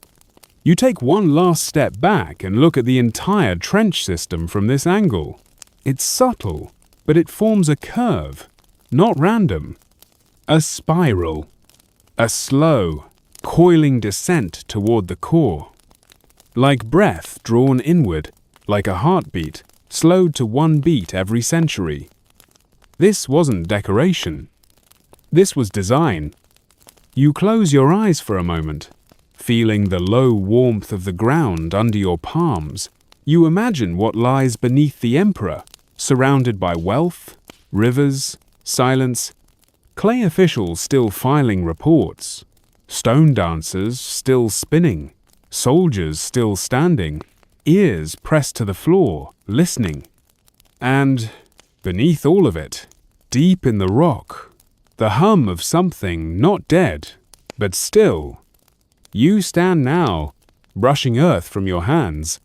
You take one last step back and look at the entire trench system from this angle. It's subtle, but it forms a curve, not random. A spiral. A slow, coiling descent toward the core. Like breath drawn inward, like a heartbeat, slowed to one beat every century. This wasn't decoration. This was design. You close your eyes for a moment, feeling the low warmth of the ground under your palms. You imagine what lies beneath the emperor, surrounded by wealth, rivers, silence, clay officials still filing reports, stone dancers still spinning, soldiers still standing, ears pressed to the floor, listening. And beneath all of it, deep in the rock, the hum of something not dead, but still. You stand now, brushing earth from your hands.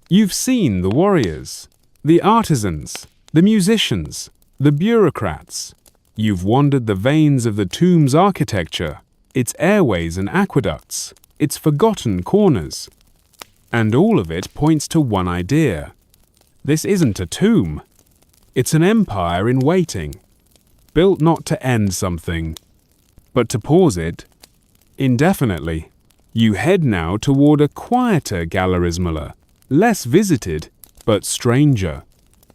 You've seen the warriors, the artisans, the musicians, the bureaucrats. You've wandered the veins of the tomb's architecture, its airways and aqueducts, its forgotten corners. And all of it points to one idea. This isn't a tomb. It's an empire in waiting, built not to end something, but to pause it indefinitely. You head now toward a quieter Gallerismula, less visited, but stranger.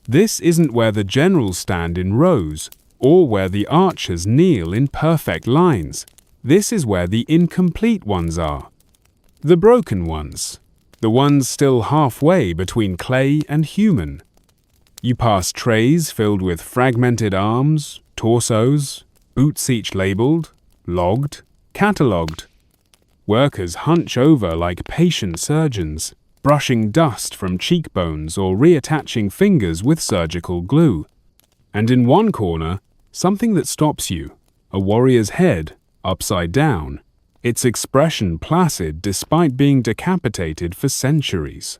This isn't where the generals stand in rows, or where the archers kneel in perfect lines. This is where the incomplete ones are. The broken ones. The ones still halfway between clay and human. You pass trays filled with fragmented arms, torsos, boots each labeled, logged, catalogued. Workers hunch over like patient surgeons, brushing dust from cheekbones or reattaching fingers with surgical glue. And in one corner, something that stops you, a warrior's head, upside down, its expression placid despite being decapitated for centuries.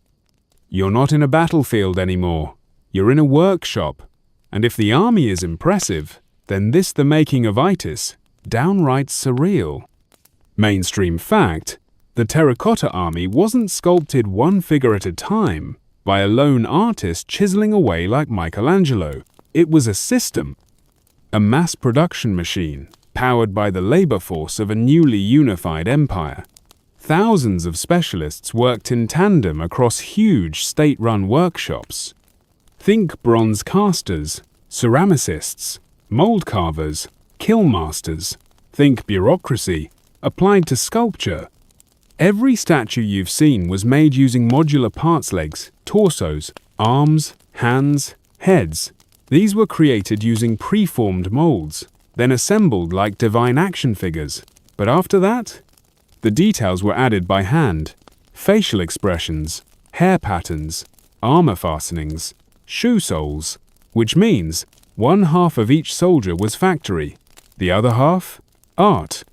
You're not in a battlefield anymore. You're in a workshop. And if the army is impressive, then this the making of itis, downright surreal. Mainstream fact, the terracotta army wasn't sculpted one figure at a time by a lone artist chiseling away like Michelangelo. It was a system, a mass production machine, powered by the labor force of a newly unified empire. Thousands of specialists worked in tandem across huge state-run workshops. Think bronze casters, ceramicists, mold carvers, kiln masters. Think bureaucracy, applied to sculpture. Every statue you've seen was made using modular parts legs, torsos, arms, hands, heads. These were created using preformed molds, then assembled like divine action figures. But after that, the details were added by hand. Facial expressions, hair patterns, armor fastenings, shoe soles, which means one half of each soldier was factory, the other half, art.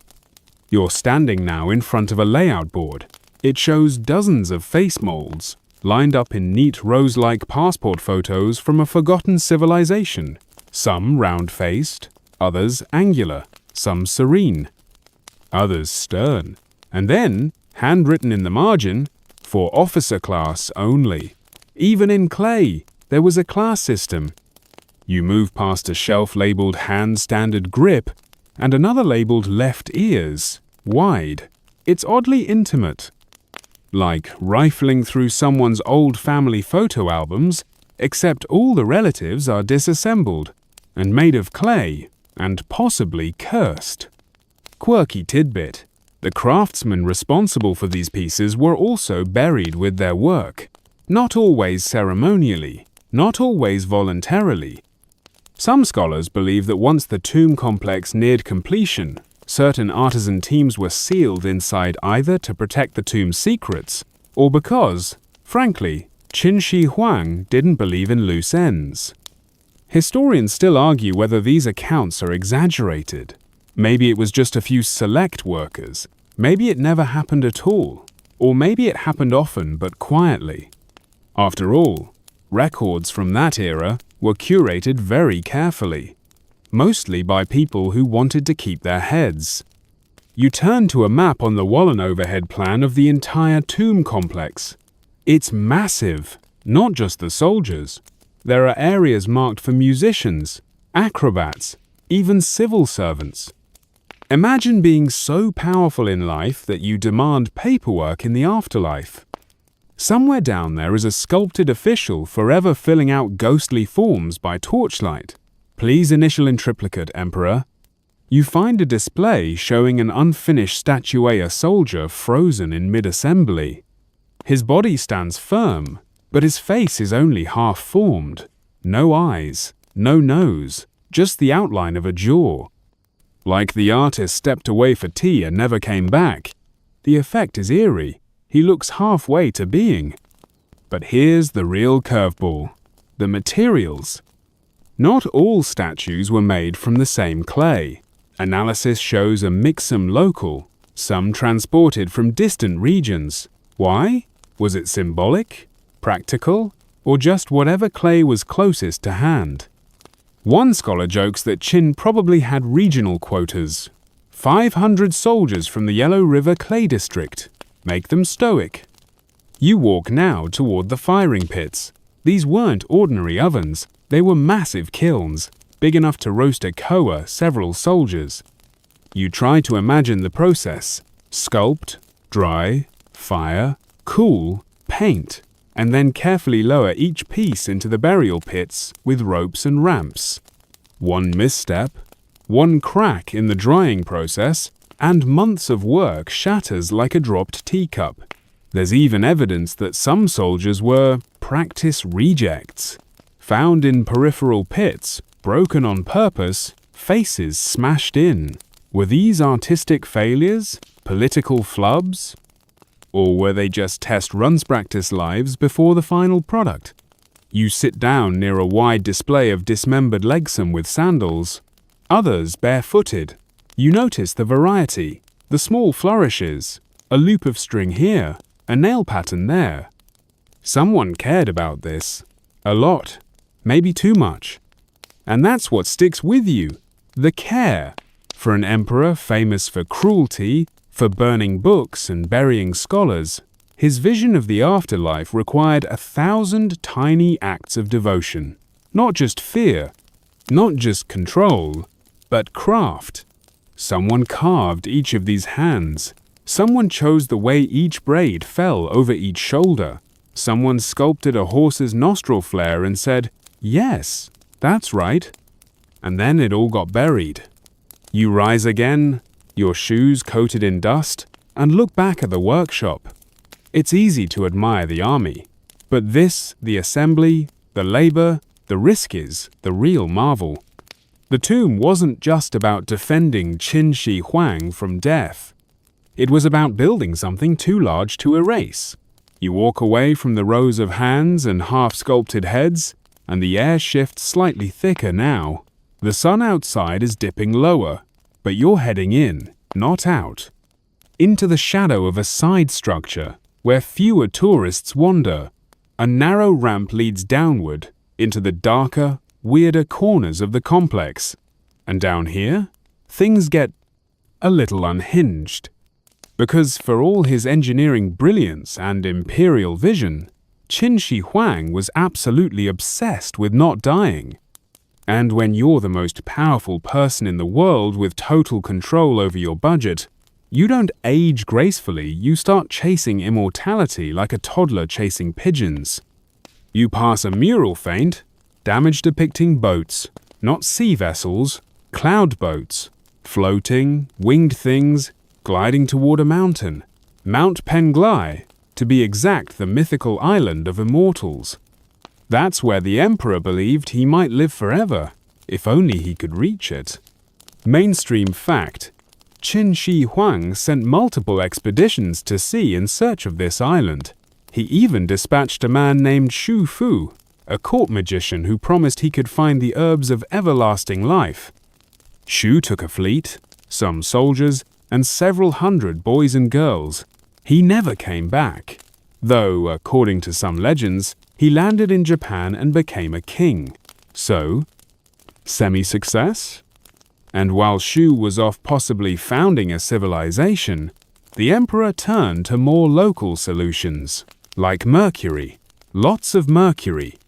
You're standing now in front of a layout board. It shows dozens of face molds, lined up in neat rose-like passport photos from a forgotten civilization. Some round-faced, others angular, some serene, others stern. And then, handwritten in the margin, for officer class only. Even in clay, there was a class system. You move past a shelf labeled hand standard grip and another labeled left ears, wide. It's oddly intimate. Like rifling through someone's old family photo albums, except all the relatives are disassembled and made of clay and possibly cursed. Quirky tidbit. The craftsmen responsible for these pieces were also buried with their work, not always ceremonially. not always voluntarily. Some scholars believe that once the tomb complex neared completion, certain artisan teams were sealed inside either to protect the tomb's secrets or because, frankly, Qin Shi Huang didn't believe in loose ends. Historians still argue whether these accounts are exaggerated. Maybe it was just a few select workers. Maybe it never happened at all. Or maybe it happened often but quietly. After all, records from that era were curated very carefully, mostly by people who wanted to keep their heads. You turn to a map on the Wallen overhead plan of the entire tomb complex. It's massive, not just the soldiers. There are areas marked for musicians, acrobats, even civil servants. Imagine being so powerful in life that you demand paperwork in the afterlife. Somewhere down there is a sculpted official forever filling out ghostly forms by torchlight. Please initial in triplicate, Emperor. You find a display showing an unfinished statuette soldier frozen in mid-assembly. His body stands firm, but his face is only half-formed. No eyes, no nose, just the outline of a jaw. Like the artist stepped away for tea and never came back. The effect is eerie. He looks halfway to being. But here's the real curveball. The materials. Not all statues were made from the same clay. Analysis shows a mixum local, some transported from distant regions. Why? Was it symbolic, practical, or just whatever clay was closest to hand? One scholar jokes that Qin probably had regional quotas. 500 soldiers from the Yellow River Clay District. Make them stoic. You walk now toward the firing pits. These weren't ordinary ovens. They were massive kilns, big enough to roast a koa, several soldiers. You try to imagine the process. Sculpt, dry, fire, cool, paint, and then carefully lower each piece into the burial pits with ropes and ramps. One misstep, one crack in the drying process, and months of work shatters like a dropped teacup. There's even evidence that some soldiers were practice rejects, found in peripheral pits, broken on purpose, faces smashed in. Were these artistic failures, political flubs? Or were they just test runs practice lives before the final product? You sit down near a wide display of dismembered legsome with sandals, others barefooted. You notice the variety, the small flourishes, a loop of string here, a nail pattern there. Someone cared about this. A lot. Maybe too much. And that's what sticks with you. The care. For an emperor famous for cruelty, for burning books and burying scholars, his vision of the afterlife required 1,000 tiny acts of devotion. Not just fear, not just control, but craft. Someone carved each of these hands. Someone chose the way each braid fell over each shoulder. Someone sculpted a horse's nostril flare and said, "Yes, that's right." And then it all got buried. You rise again, your shoes coated in dust, and look back at the workshop. It's easy to admire the army, but this, the assembly, the labor, the risk is the real marvel. The tomb wasn't just about defending Qin Shi Huang from death. It was about building something too large to erase. You walk away from the rows of hands and half-sculpted heads, and the air shifts slightly thicker now. The sun outside is dipping lower, but you're heading in, not out. Into the shadow of a side structure where fewer tourists wander. A narrow ramp leads downward into the darker, weirder corners of the complex. And down here, things get a little unhinged. Because for all his engineering brilliance and imperial vision, Qin Shi Huang was absolutely obsessed with not dying. And when you're the most powerful person in the world with total control over your budget, you don't age gracefully, you start chasing immortality like a toddler chasing pigeons. You pass a mural feint, damage depicting boats, not sea vessels, cloud boats, floating, winged things, gliding toward a mountain. Mount Penglai, to be exact, the mythical island of immortals. That's where the emperor believed he might live forever, if only he could reach it. Mainstream fact: Qin Shi Huang sent multiple expeditions to sea in search of this island. He even dispatched a man named Shu Fu, a court magician who promised he could find the herbs of everlasting life. Shu took a fleet, some soldiers, and several hundred boys and girls. He never came back, though, according to some legends, he landed in Japan and became a king. So, semi-success? And while Shu was off possibly founding a civilization, the emperor turned to more local solutions, like mercury. Lots of mercury.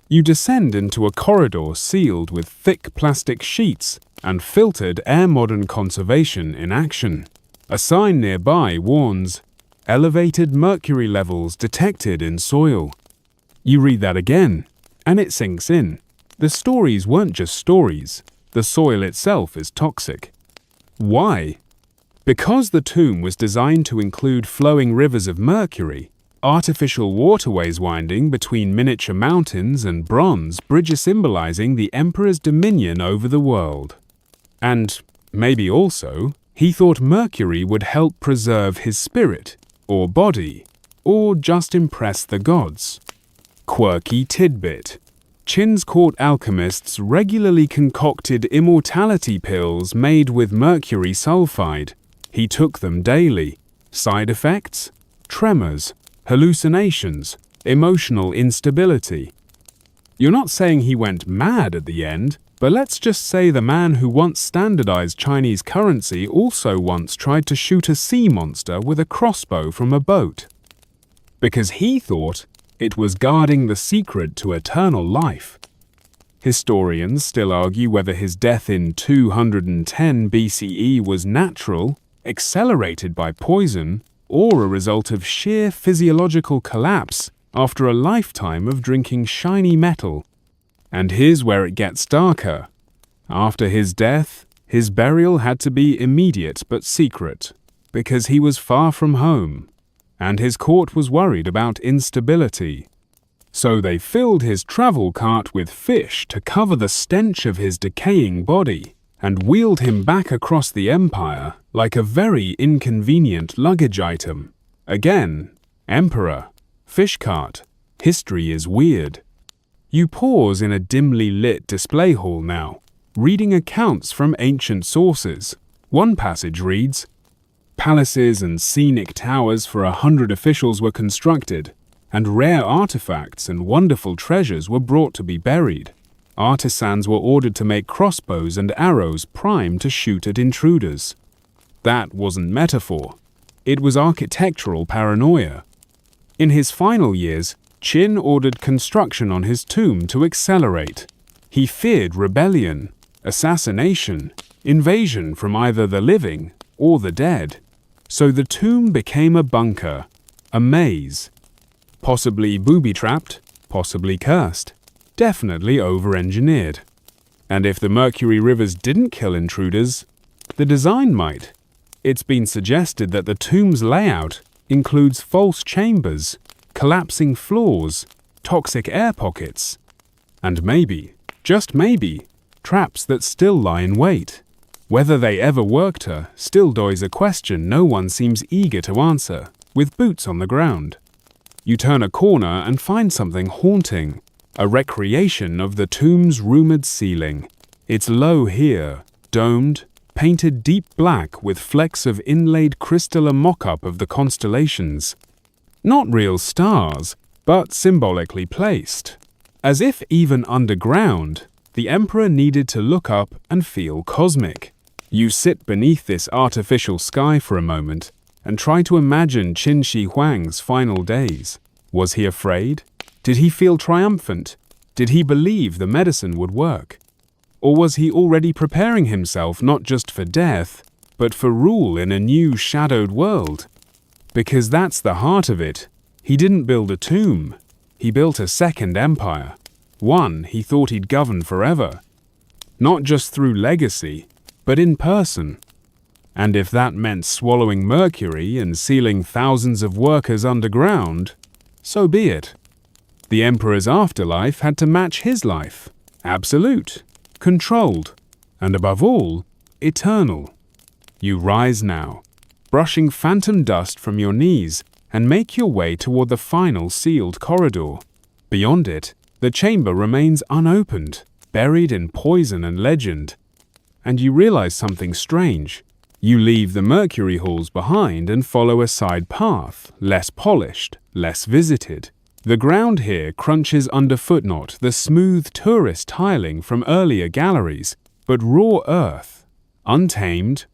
You descend into a corridor sealed with thick plastic sheets and filtered air. Modern conservation in action. A sign nearby warns, elevated mercury levels detected in soil. You read that again, and it sinks in. The stories weren't just stories. The soil itself is toxic. Why? Because the tomb was designed to include flowing rivers of mercury, artificial waterways winding between miniature mountains and bronze bridges symbolizing the emperor's dominion over the world. And maybe also, he thought mercury would help preserve his spirit, or body, or just impress the gods. Quirky tidbit: Qin's court alchemists regularly concocted immortality pills made with mercury sulfide. He took them daily. Side effects? Tremors, hallucinations, emotional instability. You're not saying he went mad at the end, but let's just say the man who once standardized Chinese currency also once tried to shoot a sea monster with a crossbow from a boat. Because he thought it was guarding the secret to eternal life. Historians still argue whether his death in 210 BCE was natural, accelerated by poison, or a result of sheer physiological collapse after a lifetime of drinking shiny metal. And here's where it gets darker. After his death, his burial had to be immediate but secret, because he was far from home, and his court was worried about instability. So they filled his travel cart with fish to cover the stench of his decaying body, and wheeled him back across the empire like a very inconvenient luggage item. Again, emperor, fish cart, history is weird. You pause in a dimly lit display hall now, reading accounts from ancient sources. One passage reads, "Palaces and scenic towers for 100 officials were constructed, and rare artifacts and wonderful treasures were brought to be buried. Artisans were ordered to make crossbows and arrows primed to shoot at intruders." That wasn't metaphor. It was architectural paranoia. In his final years, Qin ordered construction on his tomb to accelerate. He feared rebellion, assassination, invasion from either the living or the dead. So the tomb became a bunker, a maze. Possibly booby-trapped, possibly cursed, definitely over-engineered. And if the mercury rivers didn't kill intruders, the design might. It's been suggested that the tomb's layout includes false chambers, collapsing floors, toxic air pockets, and maybe, just maybe, traps that still lie in wait. Whether they ever worked her still dies a question no one seems eager to answer, with boots on the ground. You turn a corner and find something haunting, a recreation of the tomb's rumored ceiling. It's low here, domed, painted deep black with flecks of inlaid crystal, a mock-up of the constellations. Not real stars, but symbolically placed. As if even underground, the emperor needed to look up and feel cosmic. You sit beneath this artificial sky for a moment and try to imagine Qin Shi Huang's final days. Was he afraid? Did he feel triumphant? Did he believe the medicine would work? Or was he already preparing himself not just for death, but for rule in a new shadowed world? Because that's the heart of it. He didn't build a tomb. He built a second empire. One he thought he'd govern forever. Not just through legacy, but in person. And if that meant swallowing mercury and sealing thousands of workers underground, so be it. The emperor's afterlife had to match his life. Absolute, controlled, and above all, eternal. You rise now, brushing phantom dust from your knees, and make your way toward the final sealed corridor. Beyond it, the chamber remains unopened, buried in poison and legend. And you realize something strange. You leave the mercury halls behind and follow a side path, less polished, less visited. The ground here crunches underfoot not the smooth tourist tiling from earlier galleries, but raw earth, untamed,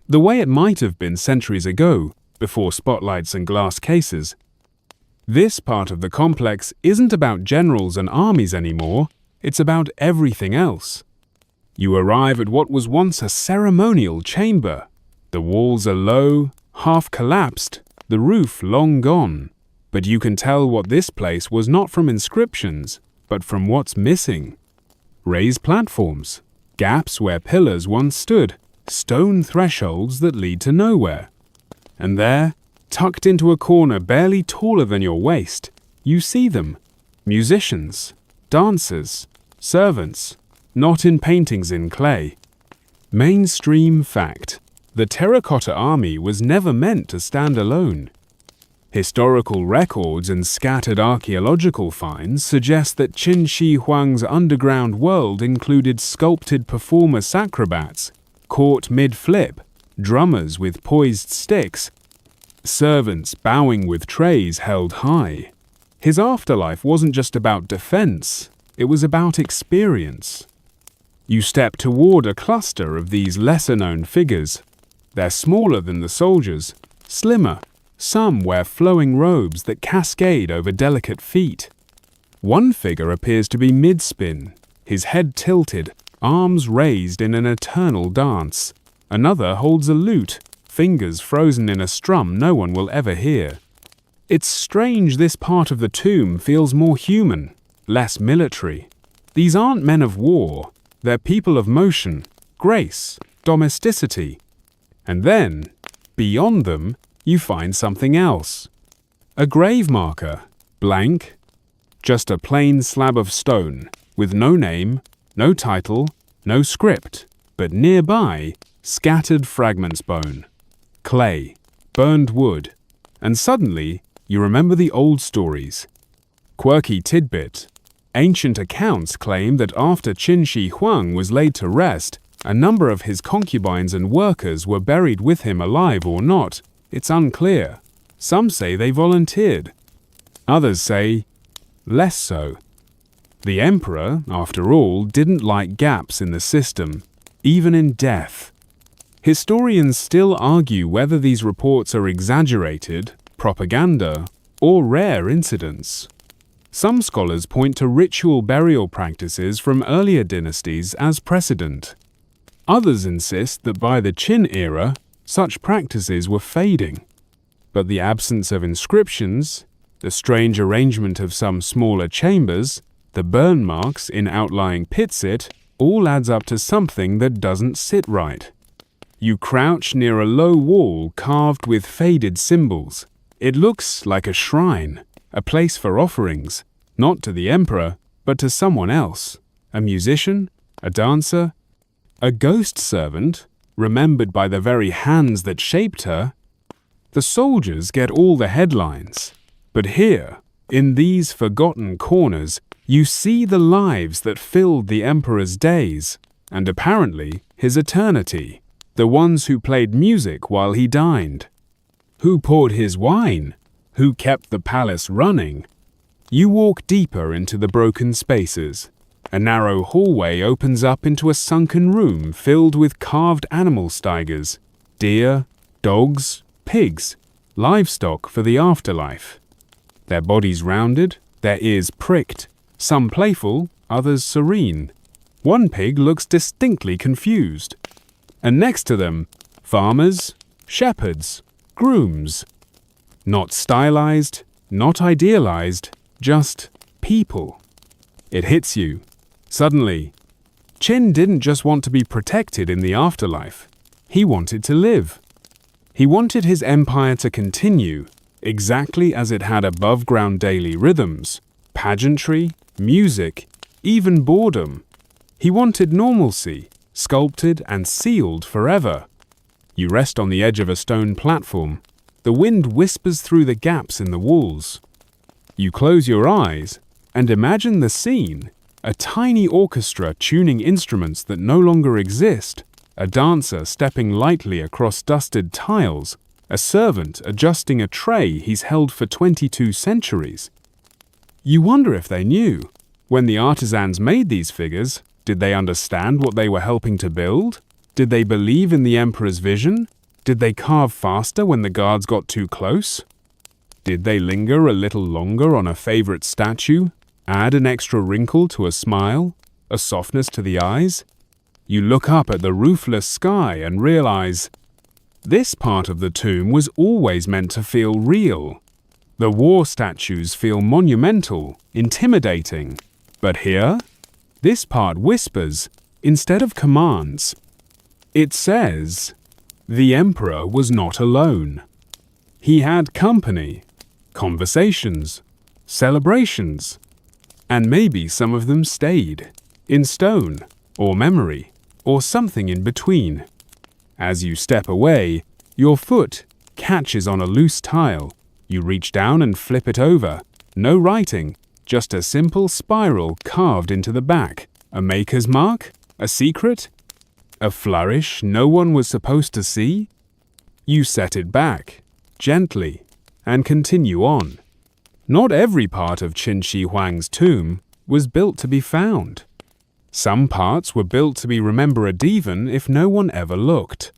the way it might have been centuries ago, before spotlights and glass cases. This part of the complex isn't about generals and armies anymore, it's about everything else. You arrive at what was once a ceremonial chamber. The walls are low, half collapsed, the roof long gone. But you can tell what this place was not from inscriptions, but from what's missing. Raised platforms, gaps where pillars once stood, stone thresholds that lead to nowhere. And there, tucked into a corner barely taller than your waist, you see them. Musicians, dancers, servants, not in paintings in clay. Mainstream fact: the terracotta army was never meant to stand alone. Historical records and scattered archaeological finds suggest that Qin Shi Huang's underground world included sculpted performer acrobats, caught mid-flip, drummers with poised sticks, servants bowing with trays held high. His afterlife wasn't just about defense, it was about experience. You step toward a cluster of these lesser-known figures. They're smaller than the soldiers, slimmer. Some wear flowing robes that cascade over delicate feet. One figure appears to be mid-spin, his head tilted, arms raised in an eternal dance. Another holds a lute, fingers frozen in a strum no one will ever hear. It's strange this part of the tomb feels more human, less military. These aren't men of war, they're people of motion, grace, domesticity. And then, beyond them, you find something else. A grave marker, blank, just a plain slab of stone, with no name, no title, no script, but nearby, scattered fragments bone, clay, burned wood, and suddenly you remember the old stories. Quirky tidbit. Ancient accounts claim that after Qin Shi Huang was laid to rest, a number of his concubines and workers were buried with him alive or not. It's unclear. Some say they volunteered. Others say less so. The emperor, after all, didn't like gaps in the system, even in death. Historians still argue whether these reports are exaggerated, propaganda, or rare incidents. Some scholars point to ritual burial practices from earlier dynasties as precedent. Others insist that by the Qin era, such practices were fading. But the absence of inscriptions, the strange arrangement of some smaller chambers, the burn marks in outlying pits all adds up to something that doesn't sit right. You crouch near a low wall carved with faded symbols. It looks like a shrine, a place for offerings, not to the emperor, but to someone else, a musician, a dancer, a ghost servant, remembered by the very hands that shaped her. The soldiers get all the headlines, but here, in these forgotten corners, you see the lives that filled the emperor's days, and apparently his eternity, the ones who played music while he dined, who poured his wine, who kept the palace running. You walk deeper into the broken spaces. A narrow hallway opens up into a sunken room filled with carved animal steigers, deer, dogs, pigs, livestock for the afterlife. Their bodies rounded, their ears pricked, some playful, others serene. One pig looks distinctly confused. And next to them, farmers, shepherds, grooms. Not stylized, not idealized, just people. It hits you. Suddenly, Qin didn't just want to be protected in the afterlife. He wanted to live. He wanted his empire to continue, exactly as it had above-ground daily rhythms, pageantry, music, even boredom. He wanted normalcy, sculpted and sealed forever. You rest on the edge of a stone platform. The wind whispers through the gaps in the walls. You close your eyes and imagine the scene: a tiny orchestra tuning instruments that no longer exist, a dancer stepping lightly across dusted tiles, a servant adjusting a tray he's held for 22 centuries. You wonder if they knew. When the artisans made these figures, did they understand what they were helping to build? Did they believe in the emperor's vision? Did they carve faster when the guards got too close? Did they linger a little longer on a favorite statue, add an extra wrinkle to a smile, a softness to the eyes? You look up at the roofless sky and realize this part of the tomb was always meant to feel real. The war statues feel monumental, intimidating. But here, this part whispers instead of commands. It says, the emperor was not alone. He had company, conversations, celebrations, and maybe some of them stayed, in stone, or memory, or something in between. As you step away, your foot catches on a loose tile. You reach down and flip it over. No writing, just a simple spiral carved into the back. A maker's mark? A secret? A flourish no one was supposed to see? You set it back, gently, and continue on. Not every part of Qin Shi Huang's tomb was built to be found. Some parts were built to be remembered even if no one ever looked.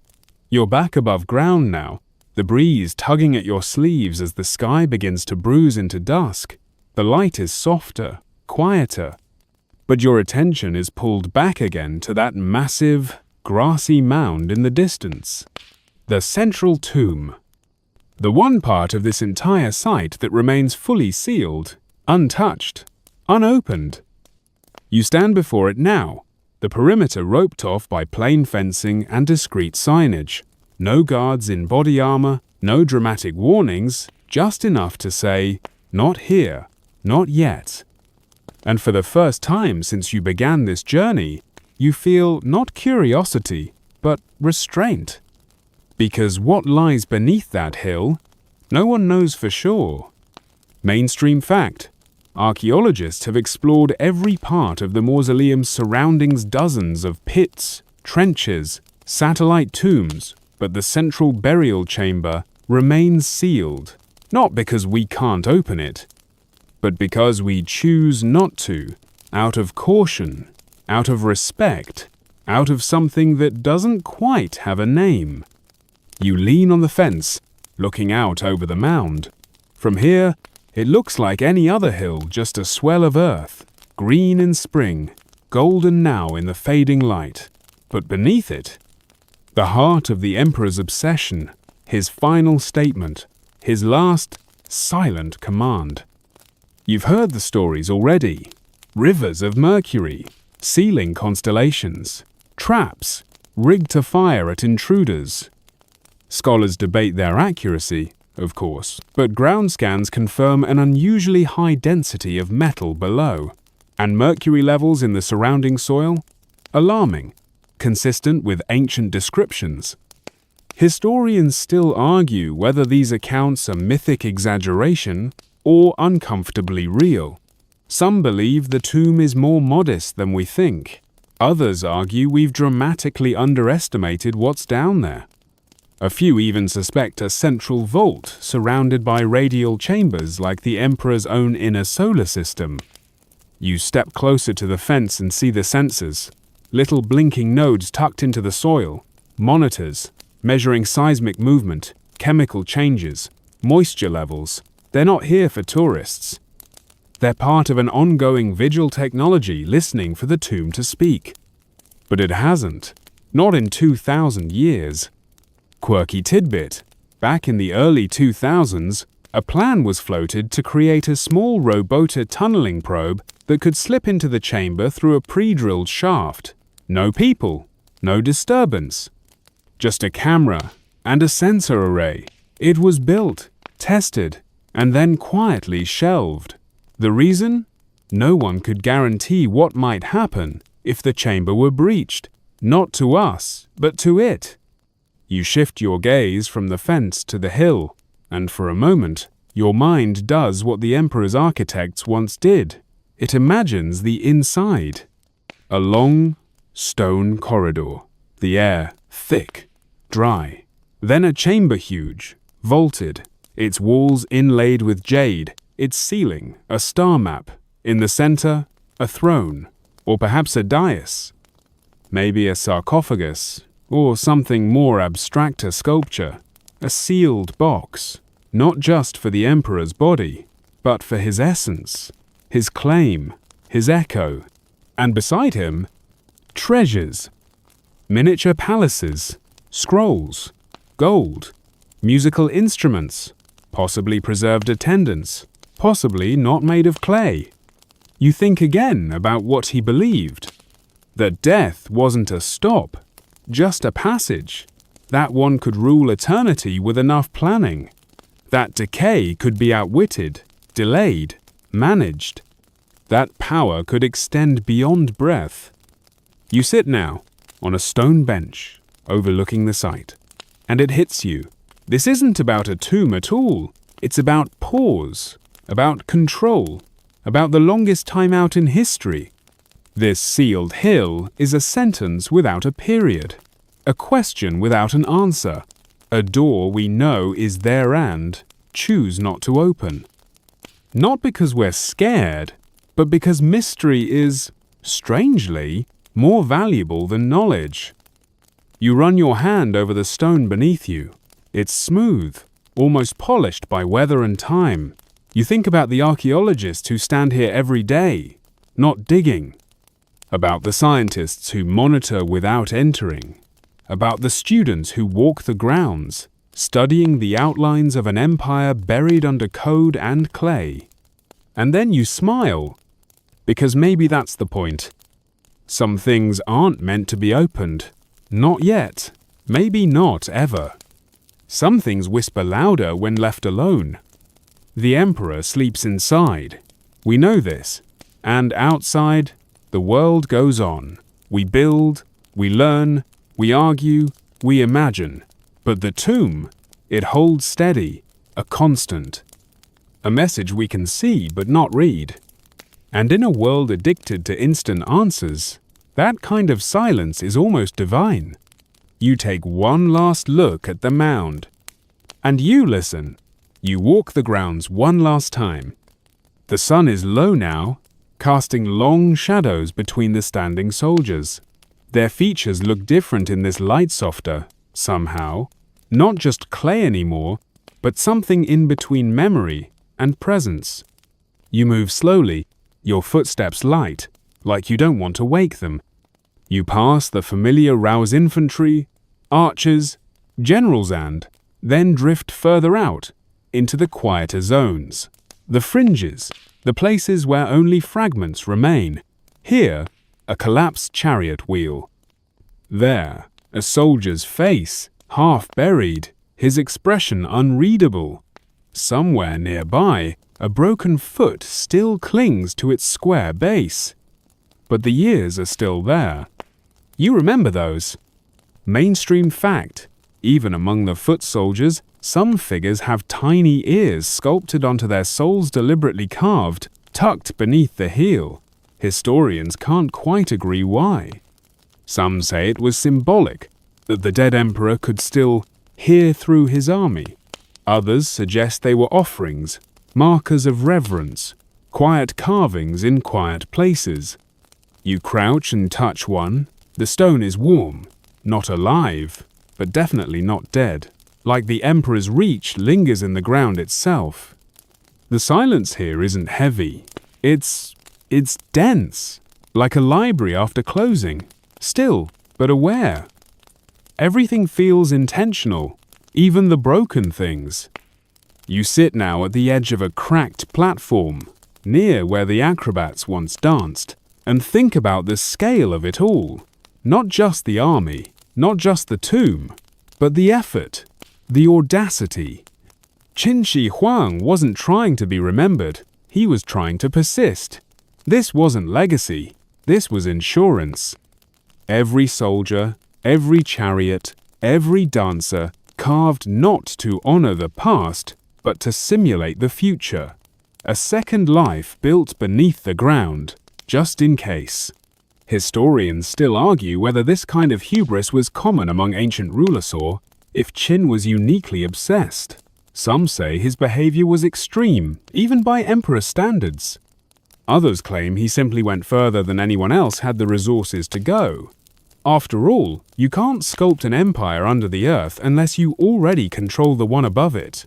You're back above ground now, the breeze tugging at your sleeves as the sky begins to bruise into dusk. The light is softer, quieter, but your attention is pulled back again to that massive, grassy mound in the distance. The central tomb. The one part of this entire site that remains fully sealed, untouched, unopened. You stand before it now, the perimeter roped off by plain fencing and discreet signage. No guards in body armor, no dramatic warnings, just enough to say, not here, not yet. And for the first time since you began this journey, you feel not curiosity, but restraint. Because what lies beneath that hill, no one knows for sure. Mainstream fact: archaeologists have explored every part of the mausoleum's surroundings, dozens of pits, trenches, satellite tombs, but the central burial chamber remains sealed, not because we can't open it, but because we choose not to, out of caution, out of respect, out of something that doesn't quite have a name. You lean on the fence, looking out over the mound. From here, it looks like any other hill, just a swell of earth, green in spring, golden now in the fading light. But beneath it, the heart of the emperor's obsession, his final statement, his last silent command. You've heard the stories already. Rivers of mercury, sealing constellations, traps, rigged to fire at intruders. Scholars debate their accuracy, of course, but ground scans confirm an unusually high density of metal below, and mercury levels in the surrounding soil? Alarming, consistent with ancient descriptions. Historians still argue whether these accounts are mythic exaggeration or uncomfortably real. Some believe the tomb is more modest than we think. Others argue we've dramatically underestimated what's down there. A few even suspect a central vault surrounded by radial chambers like the emperor's own inner solar system. You step closer to the fence and see the sensors, little blinking nodes tucked into the soil, monitors, measuring seismic movement, chemical changes, moisture levels. They're not here for tourists. They're part of an ongoing vigil technology listening for the tomb to speak. But it hasn't. Not in 2,000 years. Quirky tidbit. Back in the early 2000s, a plan was floated to create a small roboter tunneling probe that could slip into the chamber through a pre-drilled shaft. No people, no disturbance. Just a camera and a sensor array. It was built, tested, and then quietly shelved. The reason? No one could guarantee what might happen if the chamber were breached, not to us, but to it. You shift your gaze from the fence to the hill, and for a moment, your mind does what the emperor's architects once did. It imagines the inside. A long, stone corridor, the air thick, dry. Then a chamber huge, vaulted, its walls inlaid with jade, its ceiling a star map, in the center a throne, or perhaps a dais, maybe a sarcophagus, or something more abstract, a sculpture, a sealed box, not just for the emperor's body, but for his essence, his claim, his echo, and beside him, treasures, miniature palaces, scrolls, gold, musical instruments, possibly preserved attendants, possibly not made of clay. You think again about what he believed, that death wasn't a stop, just a passage, that one could rule eternity with enough planning, that decay could be outwitted, delayed, managed, that power could extend beyond breath. You sit now on a stone bench overlooking the site, and it hits you. This isn't about a tomb at all. It's about pause, about control, about the longest time out in history. This sealed hill is a sentence without a period, a question without an answer, a door we know is there and choose not to open. Not because we're scared, but because mystery is, strangely, more valuable than knowledge. You run your hand over the stone beneath you. It's smooth, almost polished by weather and time. You think about the archaeologists who stand here every day, not digging. About the scientists who monitor without entering. About the students who walk the grounds, studying the outlines of an empire buried under code and clay. And then you smile, because maybe that's the point. Some things aren't meant to be opened. Not yet. Maybe not ever. Some things whisper louder when left alone. The emperor sleeps inside. We know this. And outside, the world goes on. We build, we learn, we argue, we imagine. But the tomb, it holds steady, a constant. A message we can see but not read. And in a world addicted to instant answers, that kind of silence is almost divine. You take one last look at the mound. And you listen. You walk the grounds one last time. The sun is low now, casting long shadows between the standing soldiers. Their features look different in this light softer, somehow. Not just clay anymore, but something in between memory and presence. You move slowly, your footsteps light, like you don't want to wake them. You pass the familiar Rouse infantry, archers, generals and then drift further out into the quieter zones. The fringes, the places where only fragments remain. Here, a collapsed chariot wheel. There, a soldier's face, half buried, his expression unreadable. Somewhere nearby, a broken foot still clings to its square base. But the years are still there. You remember those. Mainstream fact, even among the foot soldiers, some figures have tiny ears sculpted onto their soles, deliberately carved, tucked beneath the heel. Historians can't quite agree why. Some say it was symbolic, that the dead emperor could still hear through his army. Others suggest they were offerings, markers of reverence, quiet carvings in quiet places. You crouch and touch one. The stone is warm, not alive, but definitely not dead. Like the emperor's reach lingers in the ground itself. The silence here isn't heavy. It's dense, like a library after closing. Still, but aware. Everything feels intentional, even the broken things. You sit now at the edge of a cracked platform, near where the acrobats once danced, and think about the scale of it all. Not just the army, not just the tomb, but the effort, the audacity. Qin Shi Huang wasn't trying to be remembered, he was trying to persist. This wasn't legacy, this was insurance. Every soldier, every chariot, every dancer carved not to honor the past, but to simulate the future. A second life built beneath the ground, just in case. Historians still argue whether this kind of hubris was common among ancient rulers or if Qin was uniquely obsessed. Some say his behavior was extreme, even by emperor standards. Others claim he simply went further than anyone else had the resources to go. After all, you can't sculpt an empire under the earth unless you already control the one above it.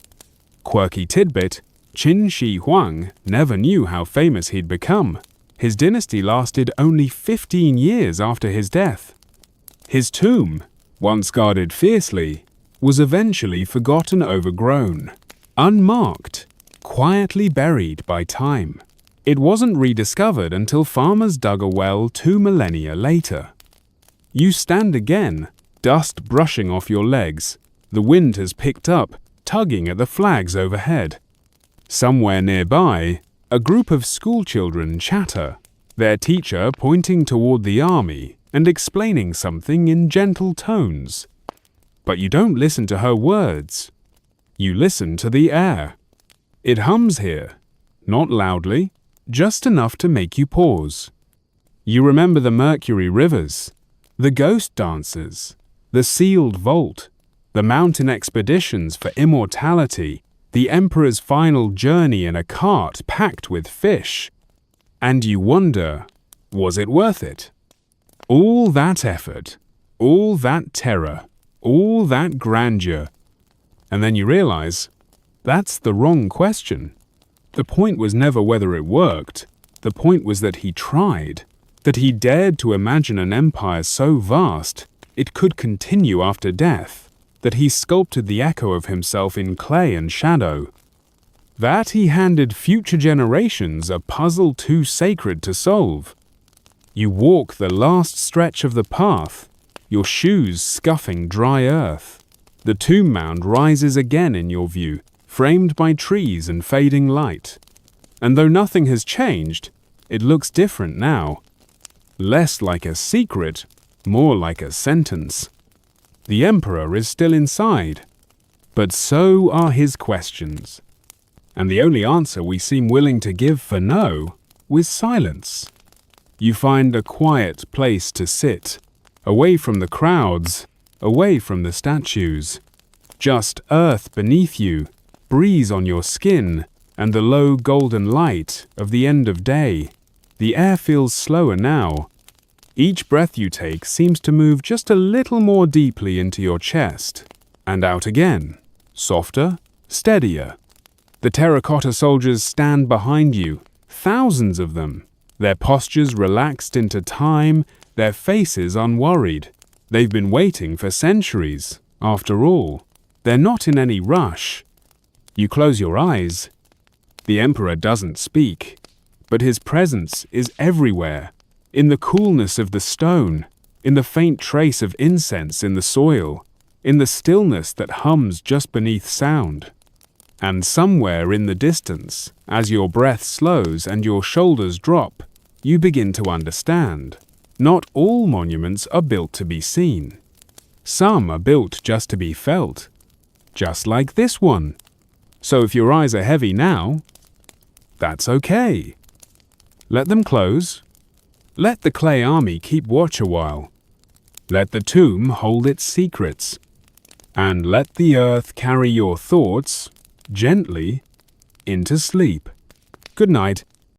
Quirky tidbit, Qin Shi Huang never knew how famous he'd become. His dynasty lasted only 15 years after his death. His tomb, once guarded fiercely, was eventually forgotten, overgrown, unmarked, quietly buried by time. It wasn't rediscovered until farmers dug a well 2 millennia later. You stand again, dust brushing off your legs. The wind has picked up, tugging at the flags overhead. Somewhere nearby, a group of schoolchildren chatter, their teacher pointing toward the army and explaining something in gentle tones. But you don't listen to her words. You listen to the air. It hums here, not loudly, just enough to make you pause. You remember the Mercury rivers, the ghost dances, the sealed vault, the mountain expeditions for immortality, the emperor's final journey in a cart packed with fish. And you wonder, was it worth it? All that effort, all that terror, all that grandeur. And then you realize, that's the wrong question. The point was never whether it worked. The point was that he tried, that he dared to imagine an empire so vast it could continue after death, that he sculpted the echo of himself in clay and shadow, that he handed future generations a puzzle too sacred to solve. You walk the last stretch of the path, your shoes scuffing dry earth. The tomb mound rises again in your view, framed by trees and fading light. And though nothing has changed, it looks different now. Less like a secret, more like a sentence. The emperor is still inside, but so are his questions. And the only answer we seem willing to give for no was silence. You find a quiet place to sit, away from the crowds, away from the statues. Just earth beneath you, breeze on your skin, and the low golden light of the end of day. The air feels slower now. Each breath you take seems to move just a little more deeply into your chest, and out again, softer, steadier. The terracotta soldiers stand behind you, thousands of them, their postures relaxed into time, their faces unworried. They've been waiting for centuries, after all. They're not in any rush. You close your eyes. The emperor doesn't speak, but his presence is everywhere, in the coolness of the stone, in the faint trace of incense in the soil, in the stillness that hums just beneath sound. And somewhere in the distance, as your breath slows and your shoulders drop, you begin to understand. Not all monuments are built to be seen. Some are built just to be felt, just like this one. So if your eyes are heavy now, that's okay. Let them close. Let the clay army keep watch a while. Let the tomb hold its secrets. And let the earth carry your thoughts, gently, into sleep. Good night.